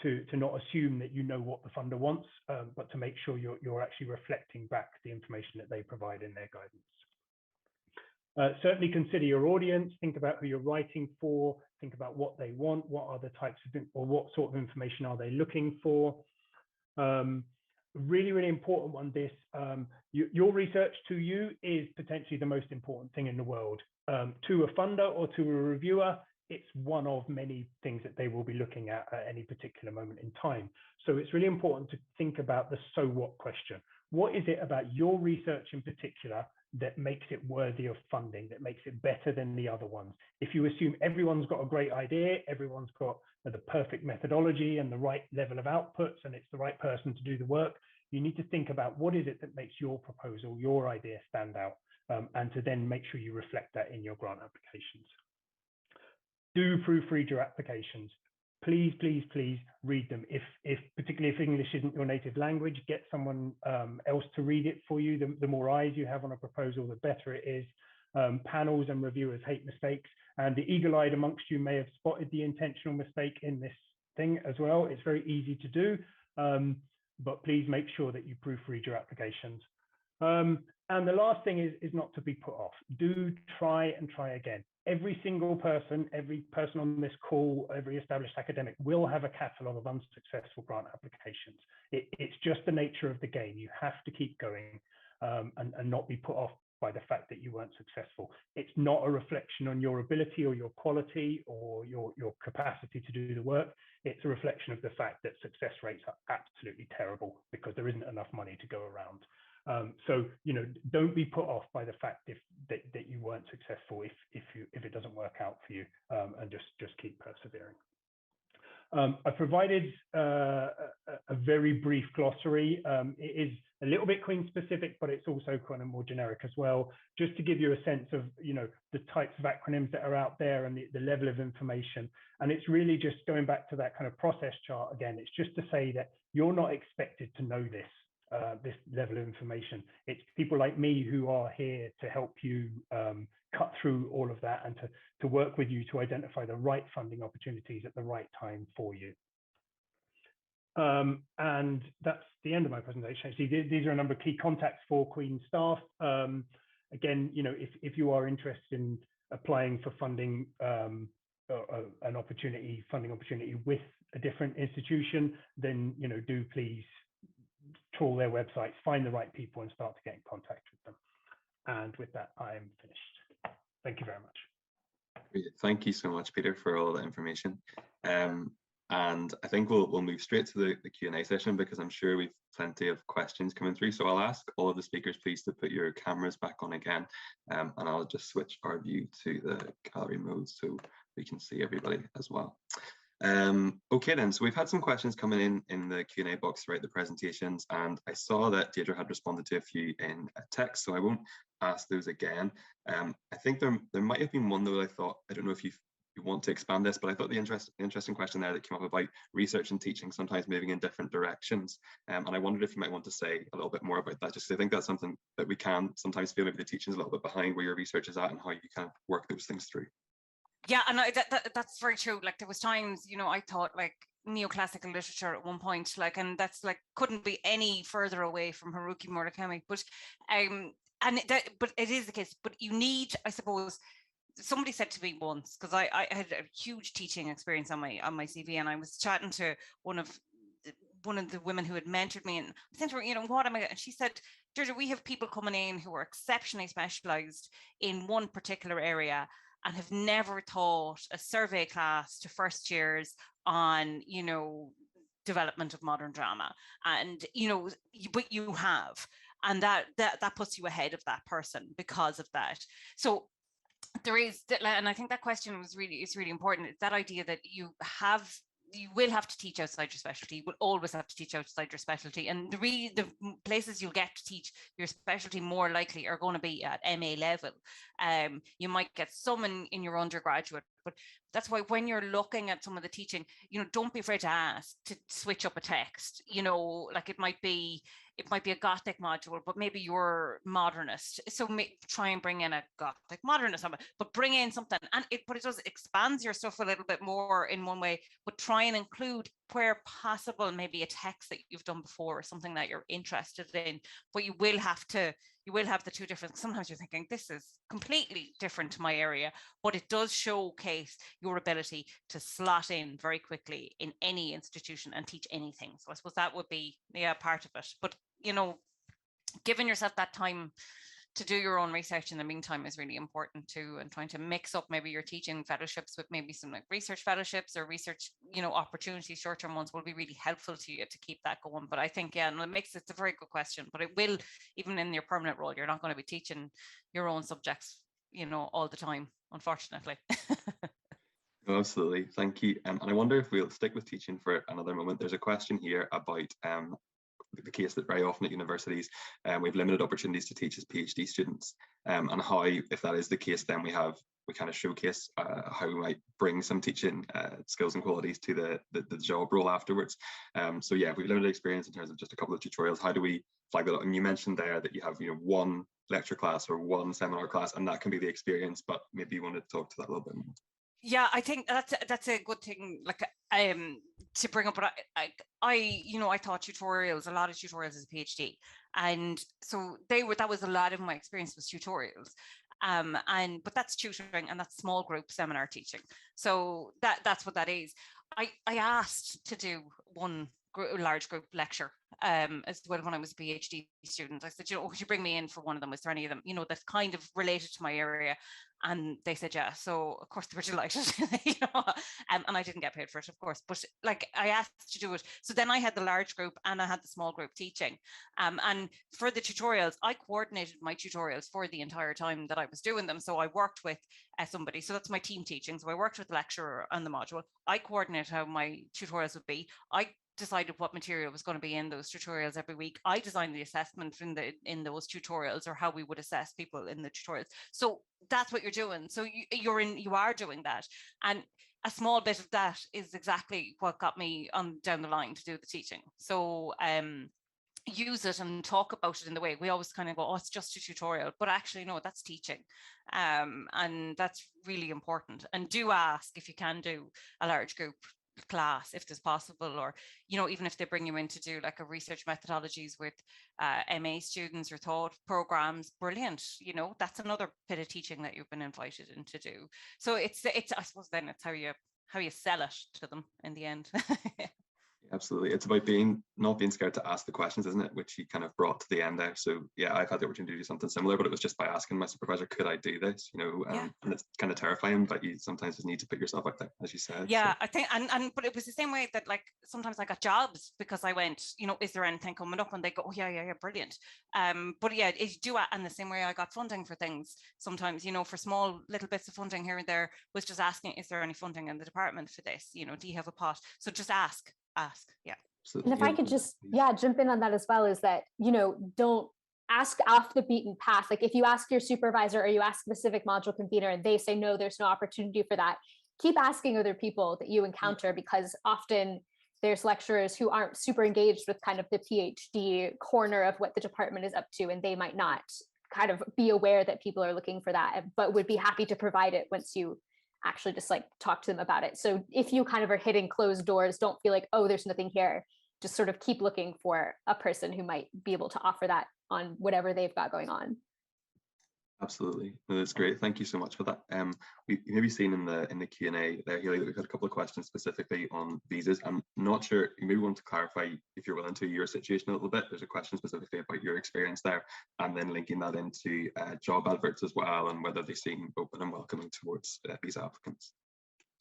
to not assume that you know what the funder wants, but to make sure you're actually reflecting back the information that they provide in their guidance. Certainly consider your audience, think about who you're writing for, think about what they want, what are the types of, or what sort of information are they looking for. Really, really important one, this, your research to you is potentially the most important thing in the world. To a funder or to a reviewer, it's one of many things that they will be looking at any particular moment in time. So it's really important to think about the so what question. What is it about your research in particular that makes it worthy of funding, that makes it better than the other ones? If you assume everyone's got a great idea, everyone's got the perfect methodology and the right level of outputs, and it's the right person to do the work, you need to think about what is it that makes your proposal, your idea stand out, and to then make sure you reflect that in your grant applications. Do proofread your applications. please read them. If particularly if English isn't your native language, get someone else to read it for you. The more eyes you have on a proposal, the better it is. Panels and reviewers hate mistakes, and the eagle-eyed amongst you may have spotted the intentional mistake in this thing as well. It's very easy to do, but please make sure that you proofread your applications. And the last thing is not to be put off. Do try and try again. Every person on this call, every established academic will have a catalogue of unsuccessful grant applications. It's just the nature of the game. You have to keep going and not be put off by the fact that you weren't successful. It's not a reflection on your ability or your quality or your capacity to do the work. It's a reflection of the fact that success rates are absolutely terrible because there isn't enough money to go around. So, you know, don't be put off by the fact that you weren't successful if it doesn't work out for you, and just keep persevering. I provided a very brief glossary. It is a little bit Queen specific, but it's also kind of more generic as well, just to give you a sense of, you know, the types of acronyms that are out there and the level of information. And it's really just going back to that kind of process chart again. It's just to say that you're not expected to know this level of information. It's people like me who are here to help you cut through all of that and to work with you to identify the right funding opportunities at the right time for you. And that's the end of my presentation. Actually, these are a number of key contacts for Queen staff. Again, you know, if you are interested in applying for funding, an opportunity, funding opportunity with a different institution, then, you know, do please trawl their websites, find the right people and start to get in contact with them. And with that, I am finished. Thank you very much. Great. Thank you so much, Peter, for all the information. And I think we'll move straight to the Q&A session because I'm sure we've plenty of questions coming through. So I'll ask all of the speakers, please, to put your cameras back on again. And I'll just switch our view to the gallery mode so we can see everybody as well. Okay then, so we've had some questions coming in the Q&A box throughout the presentations, and I saw that Deirdre had responded to a few in text, so I won't ask those again. I think there might have been one though that I thought, I don't know if you want to expand this, but I thought the interesting question there that came up about research and teaching sometimes moving in different directions, and I wondered if you might want to say a little bit more about that, just because I think that's something that we can sometimes feel maybe the teaching is a little bit behind where your research is at and how you kind of work those things through. Yeah, and that's very true. Like there was times, you know, I thought like neoclassical literature at one point, like, and that's like couldn't be any further away from Haruki Murakami. But but it is the case. But you need, I suppose, somebody said to me once, because I had a huge teaching experience on my CV, and I was chatting to one of the women who had mentored me, and I said to her, you know, what am I? And she said, Deirdre, we have people coming in who are exceptionally specialized in one particular area and have never taught a survey class to first years on, you know, development of modern drama. And, you know, but you have, and that puts you ahead of that person because of that. So there is, and I think that question is really important. It's that idea that you will have to teach outside your specialty. You will always have to teach outside your specialty. And the places you'll get to teach your specialty more likely are going to be at MA level. You might get some in your undergraduate, but that's why when you're looking at some of the teaching, you know, don't be afraid to ask to switch up a text. You know, like it might be a Gothic module, but maybe you're modernist. So try and bring in a Gothic modernist, but bring in something, but it does expand your stuff a little bit more in one way, but try and include where possible, maybe a text that you've done before or something that you're interested in, but you will have the two different. Sometimes you're thinking this is completely different to my area, but it does showcase your ability to slot in very quickly in any institution and teach anything. So I suppose that would be part of it. But you know, giving yourself that time to do your own research in the meantime is really important too, and trying to mix up maybe your teaching fellowships with maybe some like research fellowships or research, you know, opportunities, short-term ones will be really helpful to you to keep that going. But I think, yeah, and it's a very good question, but it will, even in your permanent role, you're not going to be teaching your own subjects, you know, all the time, unfortunately. Oh, absolutely, thank you. And I wonder if we'll stick with teaching for another moment. There's a question here about the case that very often at universities we have limited opportunities to teach as PhD students, and how, if that is the case, then we have we kind of showcase how we might bring some teaching skills and qualities to the job role afterwards. So yeah, we've learned experience in terms of just a couple of tutorials. How do we flag that up? And you mentioned there that you have, you know, one lecture class or one seminar class, and that can be the experience, but maybe you want to talk to that a little bit more. Yeah, I think that's a good thing, like to bring up. But I taught tutorials, a lot of tutorials as a PhD, and so that was a lot of my experience was tutorials. But that's tutoring, and that's small group seminar teaching. So that's what that is. I asked to do one large group lecture as well when I was a PhD student. I said, you know, could you bring me in for one of them? Is there any of them, you know, that's kind of related to my area? And they said, yeah. So of course they were delighted, you know, and I didn't get paid for it, of course, but like I asked to do it. So then I had the large group and I had the small group teaching. And for the tutorials, I coordinated my tutorials for the entire time that I was doing them. So I worked with somebody, so that's my team teaching. So I worked with the lecturer on the module. I coordinated how my tutorials would be. I decided what material was going to be in those tutorials every week. I designed the assessment in those tutorials, or how we would assess people in the tutorials. So that's what you're doing. So you are doing that, and a small bit of that is exactly what got me on down the line to do the teaching. So use it and talk about it in the way we always kind of go, oh, it's just a tutorial, but actually no, that's teaching, and that's really important. And do ask if you can do a large group class if there's possible, or you know, even if they bring you in to do like a research methodologies with MA students or thought programs, brilliant. You know, that's another bit of teaching that you've been invited in to do. So it's I suppose then it's how you sell it to them in the end. Absolutely. It's about not being scared to ask the questions, isn't it? Which you kind of brought to the end there. So yeah, I've had the opportunity to do something similar, but it was just by asking my supervisor, could I do this? You know, and it's kind of terrifying, but you sometimes just need to put yourself out there, as you said. Yeah, so. I think, but it was the same way that like sometimes I got jobs because I went, you know, is there anything coming up? And they go, oh yeah, brilliant. But yeah, you do it. And the same way I got funding for things sometimes, you know, for small little bits of funding here and there, was just asking, is there any funding in the department for this? You know, do you have a pot? So just ask, yeah. Absolutely. And if I could just jump in on that as well, is that, you know, don't ask off the beaten path. Like if you ask your supervisor or you ask the civic module convener and they say no, there's no opportunity for that, keep asking other people that you encounter, because often there's lecturers who aren't super engaged with kind of the PhD corner of what the department is up to, and they might not kind of be aware that people are looking for that, but would be happy to provide it once you actually just like talk to them about it. So if you kind of are hitting closed doors, don't feel like, oh, there's nothing here. Just sort of keep looking for a person who might be able to offer that on whatever they've got going on. Absolutely, no, that's great. Thank you so much for that. We maybe seen in the Q&A there, Haley, that we've had a couple of questions specifically on visas. I'm not sure, you maybe want to clarify, if you're willing to, your situation a little bit. There's a question specifically about your experience there, and then linking that into job adverts as well, and whether they seem open and welcoming towards visa applicants.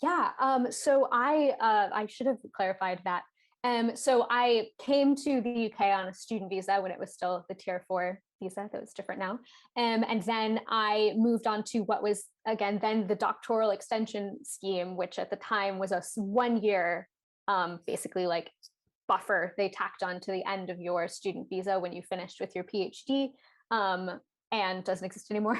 Yeah, so I should have clarified that. So I came to the UK on a student visa when it was still the tier 4 visa, that was different now. And then I moved on to what was, again, then the doctoral extension scheme, which at the time was a 1 year, basically like buffer they tacked on to the end of your student visa when you finished with your PhD. And doesn't exist anymore.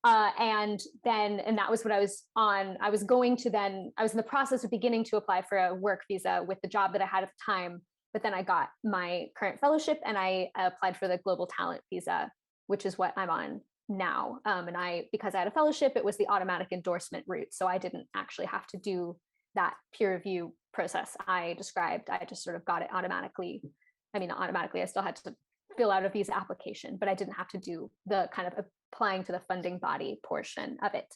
And that was what I was on. I was in the process of beginning to apply for a work visa with the job that I had at the time, but then I got my current fellowship and I applied for the global talent visa, which is what I'm on now. And because I had a fellowship, it was the automatic endorsement route. So I didn't actually have to do that peer review process I described. I just sort of got it automatically. I mean, not automatically, I still had to fill out a visa application, but I didn't have to do the kind of applying to the funding body portion of it.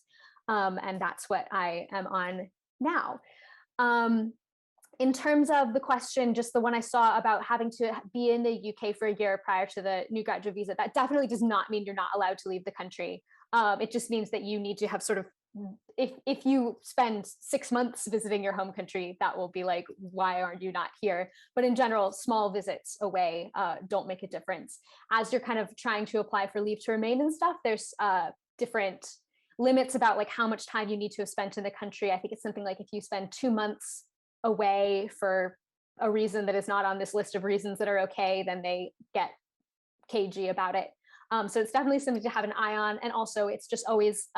And that's what I am on now. In terms of the question, just the one I saw about having to be in the UK for a year prior to the new graduate visa, that definitely does not mean you're not allowed to leave the country. It just means that you need to have sort of, if you spend 6 months visiting your home country, that will be like, why aren't you not here? But in general, small visits away don't make a difference. As you're kind of trying to apply for leave to remain and stuff, there's different limits about like how much time you need to have spent in the country. I think it's something like if you spend 2 months away for a reason that is not on this list of reasons that are okay, then they get cagey about it. So it's definitely something to have an eye on. And also it's just always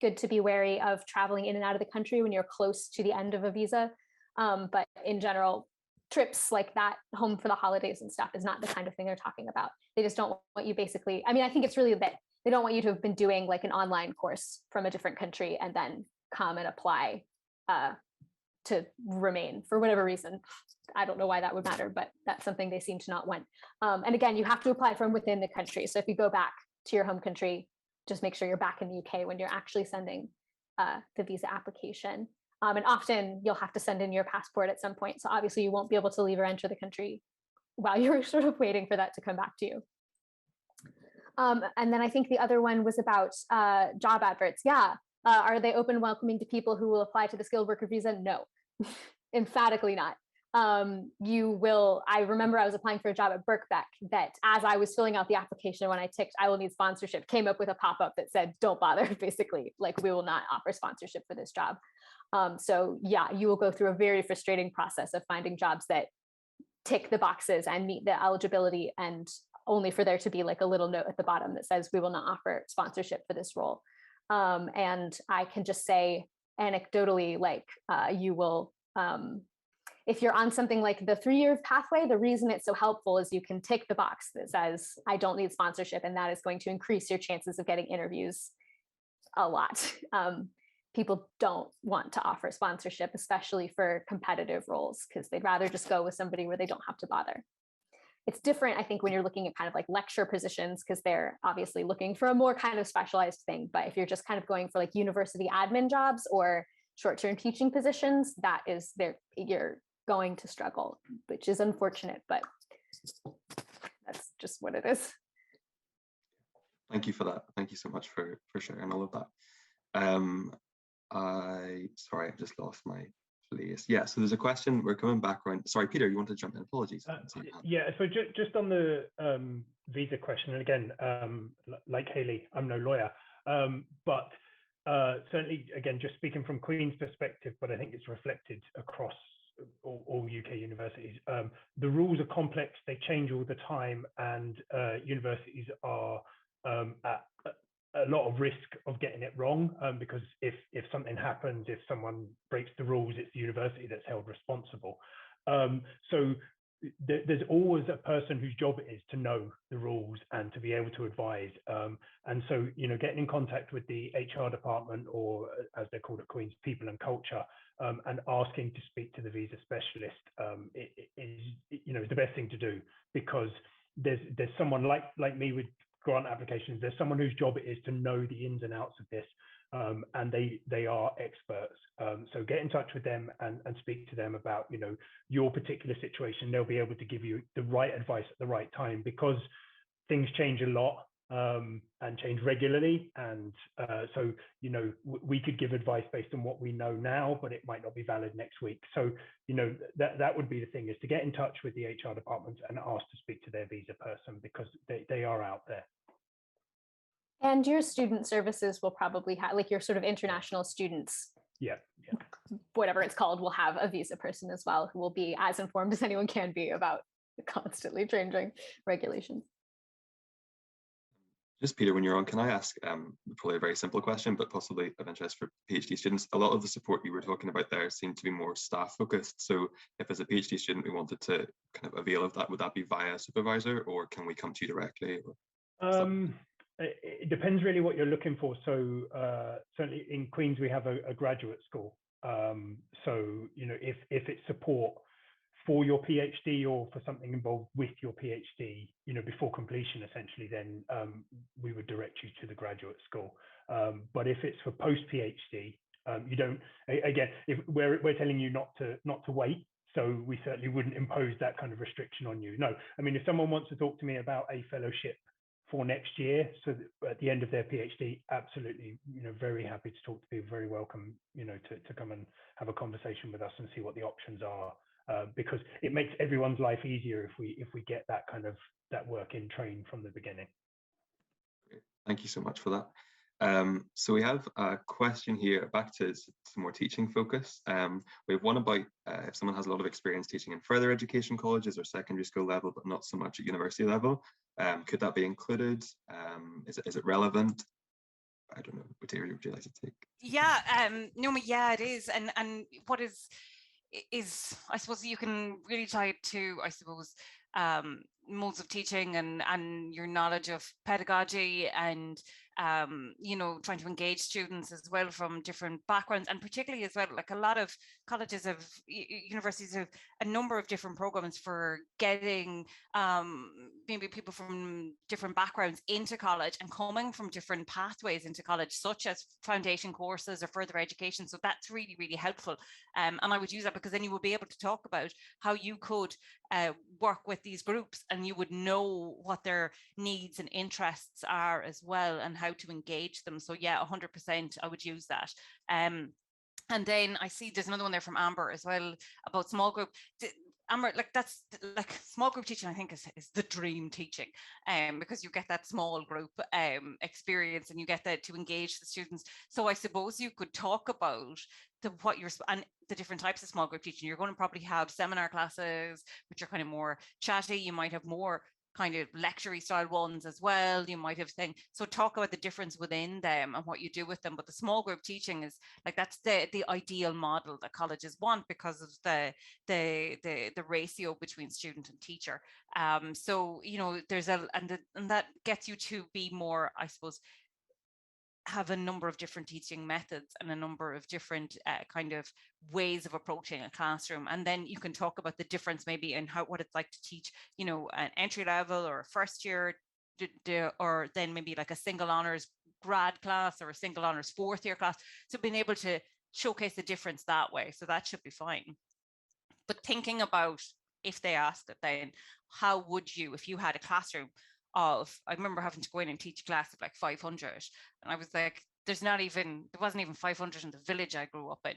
good to be wary of traveling in and out of the country when you're close to the end of a visa. But in general, trips like that home for the holidays and stuff is not the kind of thing they're talking about. They just don't want you basically, I mean, I think it's really that they don't want you to have been doing like an online course from a different country and then come and apply to remain for whatever reason. I don't know why that would matter, but that's something they seem to not want. And again, you have to apply from within the country. So if you go back to your home country, just make sure you're back in the UK when you're actually sending the visa application. And often you'll have to send in your passport at some point. So obviously you won't be able to leave or enter the country while you're sort of waiting for that to come back to you. And then I think the other one was about job adverts. Yeah. Are they open and welcoming to people who will apply to the skilled worker visa? No, emphatically not. You will, I remember I was applying for a job at Birkbeck that as I was filling out the application, when I ticked, I will need sponsorship, came up with a pop-up that said, don't bother, basically, like we will not offer sponsorship for this job. So yeah, you will go through a very frustrating process of finding jobs that tick the boxes and meet the eligibility, and only for there to be like a little note at the bottom that says, we will not offer sponsorship for this role. And I can just say anecdotally, like you will, if you're on something like the 3-year pathway, the reason it's so helpful is you can tick the box that says, I don't need sponsorship, and that is going to increase your chances of getting interviews a lot. People don't want to offer sponsorship, especially for competitive roles, because they'd rather just go with somebody where they don't have to bother. It's different, I think, when you're looking at kind of like lecture positions, because they're obviously looking for a more kind of specialized thing. But if you're just kind of going for like university admin jobs or short-term teaching positions, that is there, you're going to struggle, which is unfortunate, but that's just what it is. Thank you for that. Thank you so much for sharing all of that. Sorry, I've just lost my place. Yeah, so there's a question, we're coming back around. Sorry, Peter, you want to jump in? Apologies. Yeah, so just on the visa question, and again, like Hayley, I'm no lawyer, but certainly, again, just speaking from Queen's perspective, but I think it's reflected across all UK universities. The rules are complex, they change all the time, and universities are at a lot of risk of getting it wrong, because if something happens, if someone breaks the rules, it's the university that's held responsible. So there's always a person whose job it is to know the rules and to be able to advise. And so, you know, getting in contact with the HR department, or as they're called at Queen's, People and Culture, and asking to speak to the visa specialist is the best thing to do, because there's someone like me with grant applications. There's someone whose job it is to know the ins and outs of this, and they are experts. So get in touch with them and speak to them about, you know, your particular situation. They'll be able to give you the right advice at the right time, because things change a lot and change regularly. And so, you know, we could give advice based on what we know now, but it might not be valid next week. So, you know, that would be the thing, is to get in touch with the HR department and ask to speak to their visa person, because they are out there. And your student services will probably have, like your sort of international students, yeah, whatever it's called, will have a visa person as well, who will be as informed as anyone can be about the constantly changing regulations. Just Peter, when you're on, can I ask probably a very simple question, but possibly of interest for PhD students? A lot of the support you were talking about there seemed to be more staff focused. So if as a PhD student we wanted to kind of avail of that, would that be via a supervisor, or can we come to you directly? It depends really what you're looking for. So certainly in Queen's we have a graduate school. So, you know, if it's support for your PhD or for something involved with your PhD, you know, before completion, essentially, then we would direct you to the graduate school. But if it's for post PhD, you don't. Again, if we're telling you not to wait, so we certainly wouldn't impose that kind of restriction on you. No, I mean, if someone wants to talk to me about a fellowship for next year, so at the end of their PhD, absolutely, you know, very happy to talk to people, very welcome, you know, to come and have a conversation with us and see what the options are. Because it makes everyone's life easier if we get that kind of work in train from the beginning. Great. Thank you so much for that. So we have a question here, back to some more teaching focus. We have one about if someone has a lot of experience teaching in further education colleges or secondary school level, but not so much at university level, could that be included? Is it relevant? I don't know, material would you like to take? Yeah, Naomi, yeah, it is. And what is I suppose you can really tie it to, I suppose, modes of teaching and your knowledge of pedagogy and you know, trying to engage students as well from different backgrounds, and particularly as well, like a lot of colleges have, universities have a number of different programs for getting maybe people from different backgrounds into college and coming from different pathways into college, such as foundation courses or further education. So that's really, really helpful. And I would use that because then you will be able to talk about how you could work with these groups, and you would know what their needs and interests are as well, and how to engage them. So yeah, 100% I would use that. And then I see there's another one there from Amber as well about small group. Amber, like that's like small group teaching, I think is the dream teaching, because you get that small group experience, and you get that to engage the students. So I suppose you could talk about and the different types of small group teaching. You're going to probably have seminar classes, which are kind of more chatty. You might have more kind of lecture style ones as well. You might have things. So talk about the difference within them and what you do with them. But the small group teaching is like, that's the ideal model that colleges want because of the ratio between student and teacher. So, you know, there's and that gets you to be more, I suppose, have a number of different teaching methods and a number of different kind of ways of approaching a classroom. And then you can talk about the difference maybe in what it's like to teach, you know, an entry level or a first year, or then maybe like a single honors grad class or a single honors fourth year class. So being able to showcase the difference that way. So that should be fine. But thinking about, if they ask it, then how would you, if you had a classroom of, I remember having to go in and teach a class of like 500, and I was like, there wasn't even 500 in the village I grew up in.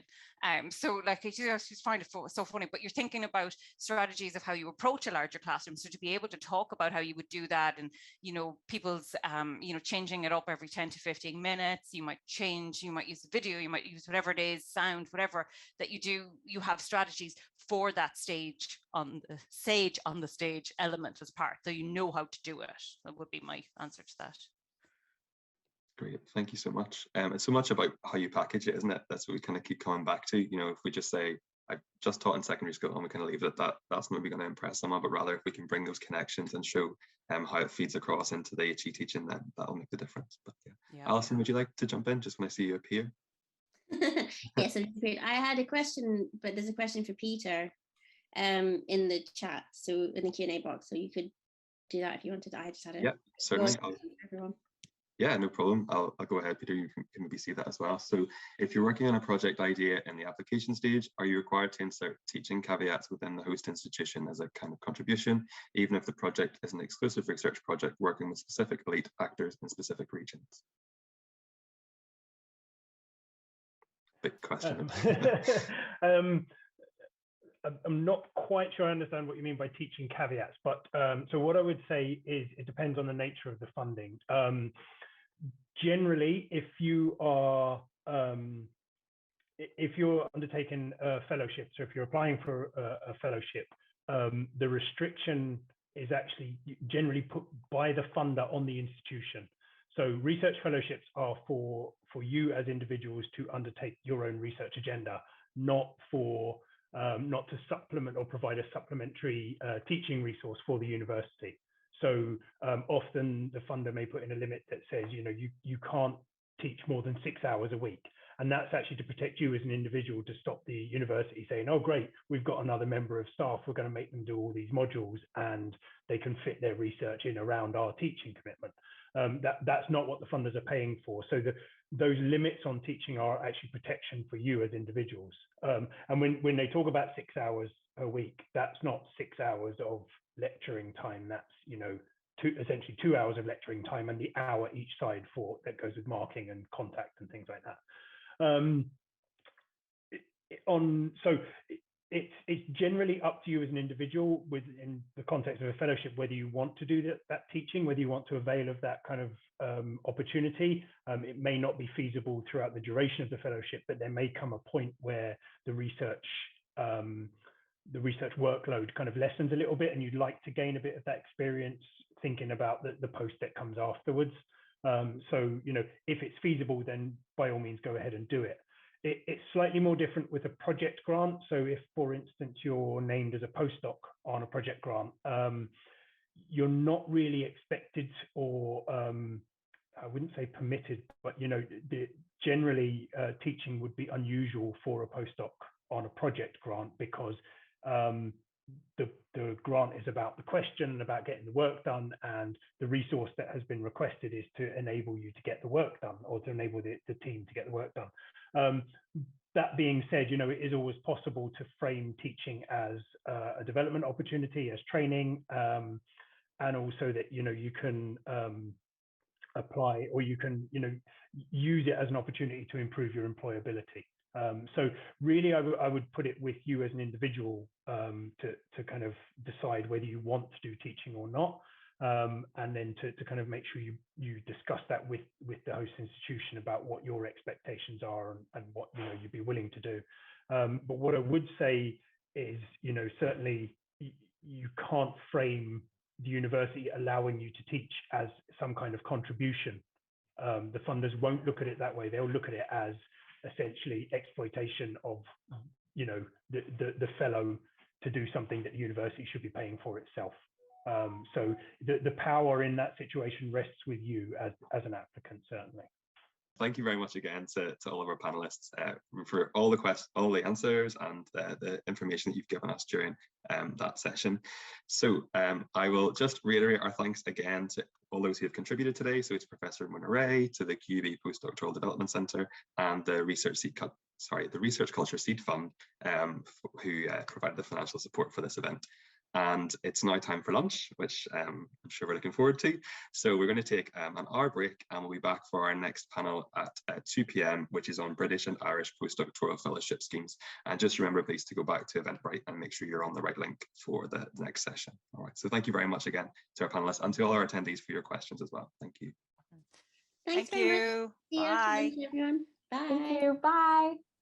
So like, I just find it so funny, but you're thinking about strategies of how you approach a larger classroom. So to be able to talk about how you would do that, and, you know, people's, you know, changing it up every 10 to 15 minutes, you might use the video, you might use whatever it is, sound, whatever that you do, you have strategies for that sage on the stage element as part, so you know how to do it. That would be my answer to that. Great, thank you so much. It's so much about how you package it, isn't it? That's what we kind of keep coming back to. You know, if we just say, I just taught in secondary school, and we kind of leave it at that, that's maybe going to impress someone, but rather if we can bring those connections and show how it feeds across into the HE teaching, then that'll make the difference. But yeah. Alison, would you like to jump in just when I see you up here? Yes, great. I had a question, but there's a question for Peter in the chat, so in the Q&A box, so you could do that if you wanted. I just had it. Yeah, certainly. Everyone. Yeah, no problem. I'll go ahead, Peter. You can maybe see that as well. So if you're working on a project idea in the application stage, are you required to insert teaching caveats within the host institution as a kind of contribution, even if the project is an exclusive research project working with specific elite actors in specific regions? Big question. I'm not quite sure I understand what you mean by teaching caveats, but so what I would say is it depends on the nature of the funding. Generally, if you're undertaking a fellowship, so if you're applying for a fellowship, the restriction is actually generally put by the funder on the institution. So research fellowships are for you as individuals to undertake your own research agenda, not to supplement or provide a supplementary teaching resource for the university. So often the funder may put in a limit that says, you know, you can't teach more than 6 hours a week. And that's actually to protect you as an individual, to stop the university saying, oh, great, we've got another member of staff, we're going to make them do all these modules and they can fit their research in around our teaching commitment. That's not what the funders are paying for. So those limits on teaching are actually protection for you as individuals. And when they talk about 6 hours per week, that's not 6 hours of lecturing time. That's, you know, essentially 2 hours of lecturing time and the hour each side for that goes with marking and contact and things like that. So it's generally up to you as an individual within the context of a fellowship, whether you want to do that teaching, whether you want to avail of that kind of opportunity. It may not be feasible throughout the duration of the fellowship, but there may come a point where the research workload kind of lessens a little bit and you'd like to gain a bit of that experience thinking about the post that comes afterwards. So, you know, if it's feasible, then by all means, go ahead and do it. It's slightly more different with a project grant. So if, for instance, you're named as a postdoc on a project grant, you're not really expected, or I wouldn't say permitted, but, you know, generally teaching would be unusual for a postdoc on a project grant, because the grant is about the question and about getting the work done, and the resource that has been requested is to enable you to get the work done, or to enable the team to get the work done. That being said, you know, it is always possible to frame teaching as a development opportunity, as training, and also that, you know, you can apply, or you can, you know, use it as an opportunity to improve your employability. So really, I would put it with you as an individual to kind of decide whether you want to do teaching or not, and then to kind of make sure you discuss that with the host institution about what your expectations are, and what, you know, you'd be willing to do. But what I would say is, you know, certainly you can't frame the university allowing you to teach as some kind of contribution. The funders won't look at it that way. They'll look at it as essentially exploitation of, you know, the fellow to do something that the university should be paying for itself. So the power in that situation rests with you as an applicant, certainly. Thank you very much again to all of our panelists for all the answers and the information that you've given us during that session. So I will just reiterate our thanks again to all those who have contributed today. So it's Professor Mona Ray, to the QUB Postdoctoral Development Centre, and the Research Culture Seed Fund, who provided the financial support for this event. And it's now time for lunch, which I'm sure we're looking forward to. So we're going to take an hour break, and we'll be back for our next panel at 2 p.m, which is on British and Irish postdoctoral fellowship schemes. And just remember, please, to go back to Eventbrite and make sure you're on the right link for the next session. All right, so thank you very much again to our panelists and to all our attendees for your questions as well. Thank you. Thanks Thank very much. you. See you Bye. after lunch, everyone. Bye. Thank you. Bye.